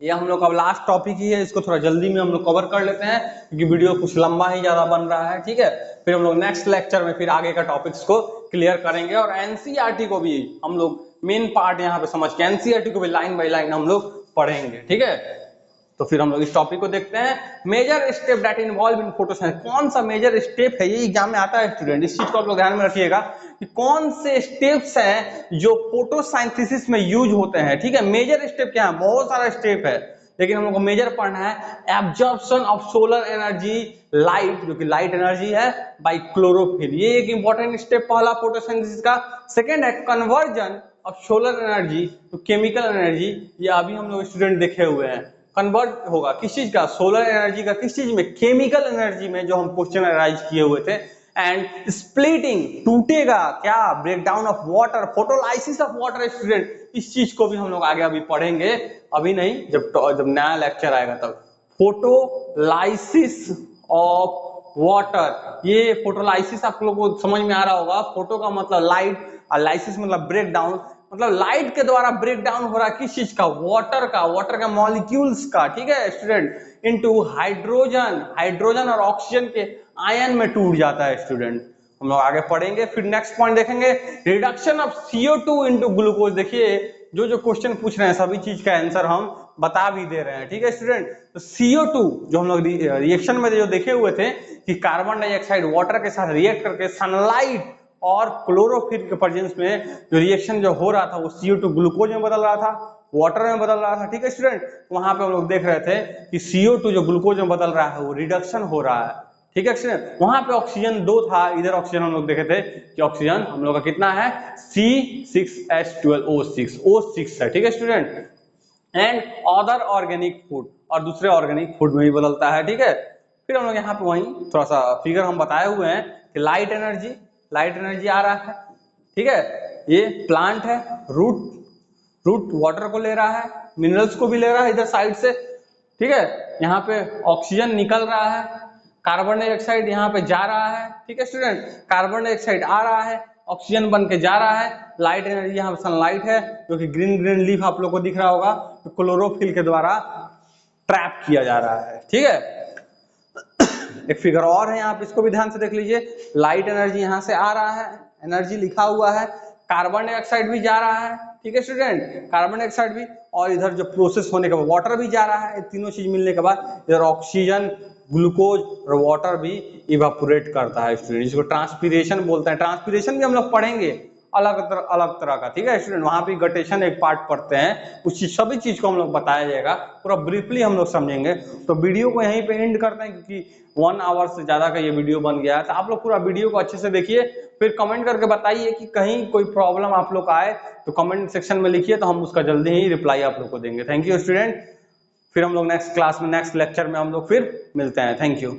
ये हम लोग का लास्ट टॉपिक ही है, इसको थोड़ा जल्दी में हम लोग कवर कर लेते हैं क्योंकि वीडियो कुछ लंबा ही ज्यादा बन रहा है। ठीक है, फिर हम लोग नेक्स्ट लेक्चर में फिर आगे का टॉपिक्स को क्लियर करेंगे, और एनसीईआरटी को भी हम लोग मेन पार्ट यहाँ पे समझ के एनसीईआरटी को भी लाइन बाय लाइन हम लोग पढ़ेंगे। ठीक है, तो फिर हम लोग इस टॉपिक को देखते हैं, major step that involve in photosynthesis. कौन सा मेजर स्टेप है, ये एग्जाम में आता है स्टूडेंट, इस चीज को आप लोग ध्यान में रखिएगा कि कौन से स्टेप्स हैं जो फोटोसिंथेसिस में यूज होते हैं। ठीक है, मेजर स्टेप क्या है, बहुत सारा स्टेप है, लेकिन हम लोग को मेजर पढ़ना है absorption of solar energy light, जो कि लाइट एनर्जी है, बाय क्लोरोफिल। ये एक इंपॉर्टेंट स्टेप पहला फोटोसिंथेसिस का। सेकंड है conversion of solar energy to chemical energy, ये अभी हम लोग स्टूडेंट देखे हुए हैं। कन्वर्ट होगा किस चीज का, सोलर एनर्जी का, किस चीज में, केमिकल एनर्जी में, जो हम क्वेश्चन एनालाइज किए हुए थे। एंड स्प्लिटिंग, टूटेगा क्या, breakdown of water, photolysis of water student, इस चीज को भी हम लोग आगे अभी पढ़ेंगे, अभी नहीं, जब नया लेक्चर आएगा तब। फोटोलाइसिस ऑफ वाटर, ये फोटोलाइसिस आप लोगों को समझ में आ रहा होगा, फोटो का मतलब लाइट और लाइसिस मतलब ब्रेक डाउन, मतलब लाइट के द्वारा ब्रेक डाउन हो रहा है किस चीज का, वाटर का मॉलिक्यूल्स का। ठीक है स्टूडेंट, इनटू हाइड्रोजन, हाइड्रोजन और ऑक्सीजन के आयन में टूट जाता है स्टूडेंट। हम लोग आगे पढ़ेंगे, फिर नेक्स्ट पॉइंट देखेंगे, reduction of CO2 into glucose. देखिए जो क्वेश्चन पूछ रहे हैं सभी चीज का आंसर हम बता भी दे रहे हैं। ठीक है स्टूडेंट, तो CO2 जो हम लोग रिएक्शन में जो देखे हुए थे कि कार्बन डाइऑक्साइड वाटर के साथ रिएक्ट करके सनलाइट और क्लोरोफिल के प्रेजेंस में जो रिएक्शन जो हो रहा था वो CO2 ग्लूकोज में बदल रहा था, वाटर में बदल रहा था। ठीक है स्टूडेंट, वहां पे हम लोग देख रहे थे कि CO2 जो ग्लूकोज में बदल रहा है वो रिडक्शन हो रहा है। ठीक है स्टूडेंट, वहां पे ऑक्सीजन 2 था, इधर ऑक्सीजन हम लोग देखे थे कि ऑक्सीजन हम लोग का कितना है, C6H12O6, O6 है। ठीक है student, and other organic food, और दूसरे ऑर्गेनिक फूड में भी बदलता है। ठीक है, फिर हम लोग यहाँ पे वही थोड़ा सा फिगर हम बताए हुए हैं कि लाइट एनर्जी आ रहा है। ठीक है, ये प्लांट है, रूट वाटर को ले रहा है, मिनरल्स को भी ले रहा है इधर साइड से। ठीक है, यहाँ पे ऑक्सीजन निकल रहा है, कार्बन डाइऑक्साइड यहाँ पे जा रहा है। ठीक है स्टूडेंट, कार्बन डाइऑक्साइड आ रहा है, ऑक्सीजन बन के जा रहा है, लाइट एनर्जी यहाँ पे सनलाइट है जो कि ग्रीन लीफ आप लोग को दिख रहा होगा, तो क्लोरोफिल के द्वारा ट्रैप किया जा रहा है। ठीक है, एक फिगर और है, आप इसको भी ध्यान से देख लीजिए, लाइट एनर्जी यहाँ से आ रहा है, एनर्जी लिखा हुआ है, कार्बन डाइऑक्साइड भी जा रहा है, ठीक है स्टूडेंट, कार्बन डाइऑक्साइड भी, और इधर जो प्रोसेस होने के बाद वाटर भी जा रहा है, तीनों चीज मिलने के बाद इधर ऑक्सीजन, ग्लूकोज और वाटर भी इवापोरेट करता है स्टूडेंट, जिसको ट्रांसपीरेशन बोलते हैं। ट्रांसपीरेशन भी हम लोग पढ़ेंगे अलग तरह का, ठीक है स्टूडेंट, वहां भी गटेशन एक पार्ट पढ़ते हैं, उस चीज सभी चीज को हम लोग बताया जाएगा, पूरा ब्रीफली हम लोग समझेंगे। तो वीडियो को यहीं पे एंड करते हैं, क्योंकि 1 आवर से ज्यादा का ये वीडियो बन गया है। तो आप लोग पूरा वीडियो को अच्छे से देखिए, फिर कमेंट करके बताइए कि कहीं कोई प्रॉब्लम आप लोग का आए तो कमेंट सेक्शन में लिखिए, तो हम उसका जल्दी ही रिप्लाई आप लोग को देंगे। थैंक यू स्टूडेंट, फिर हम लोग नेक्स्ट क्लास में, नेक्स्ट लेक्चर में हम लोग फिर मिलते हैं। Thank you.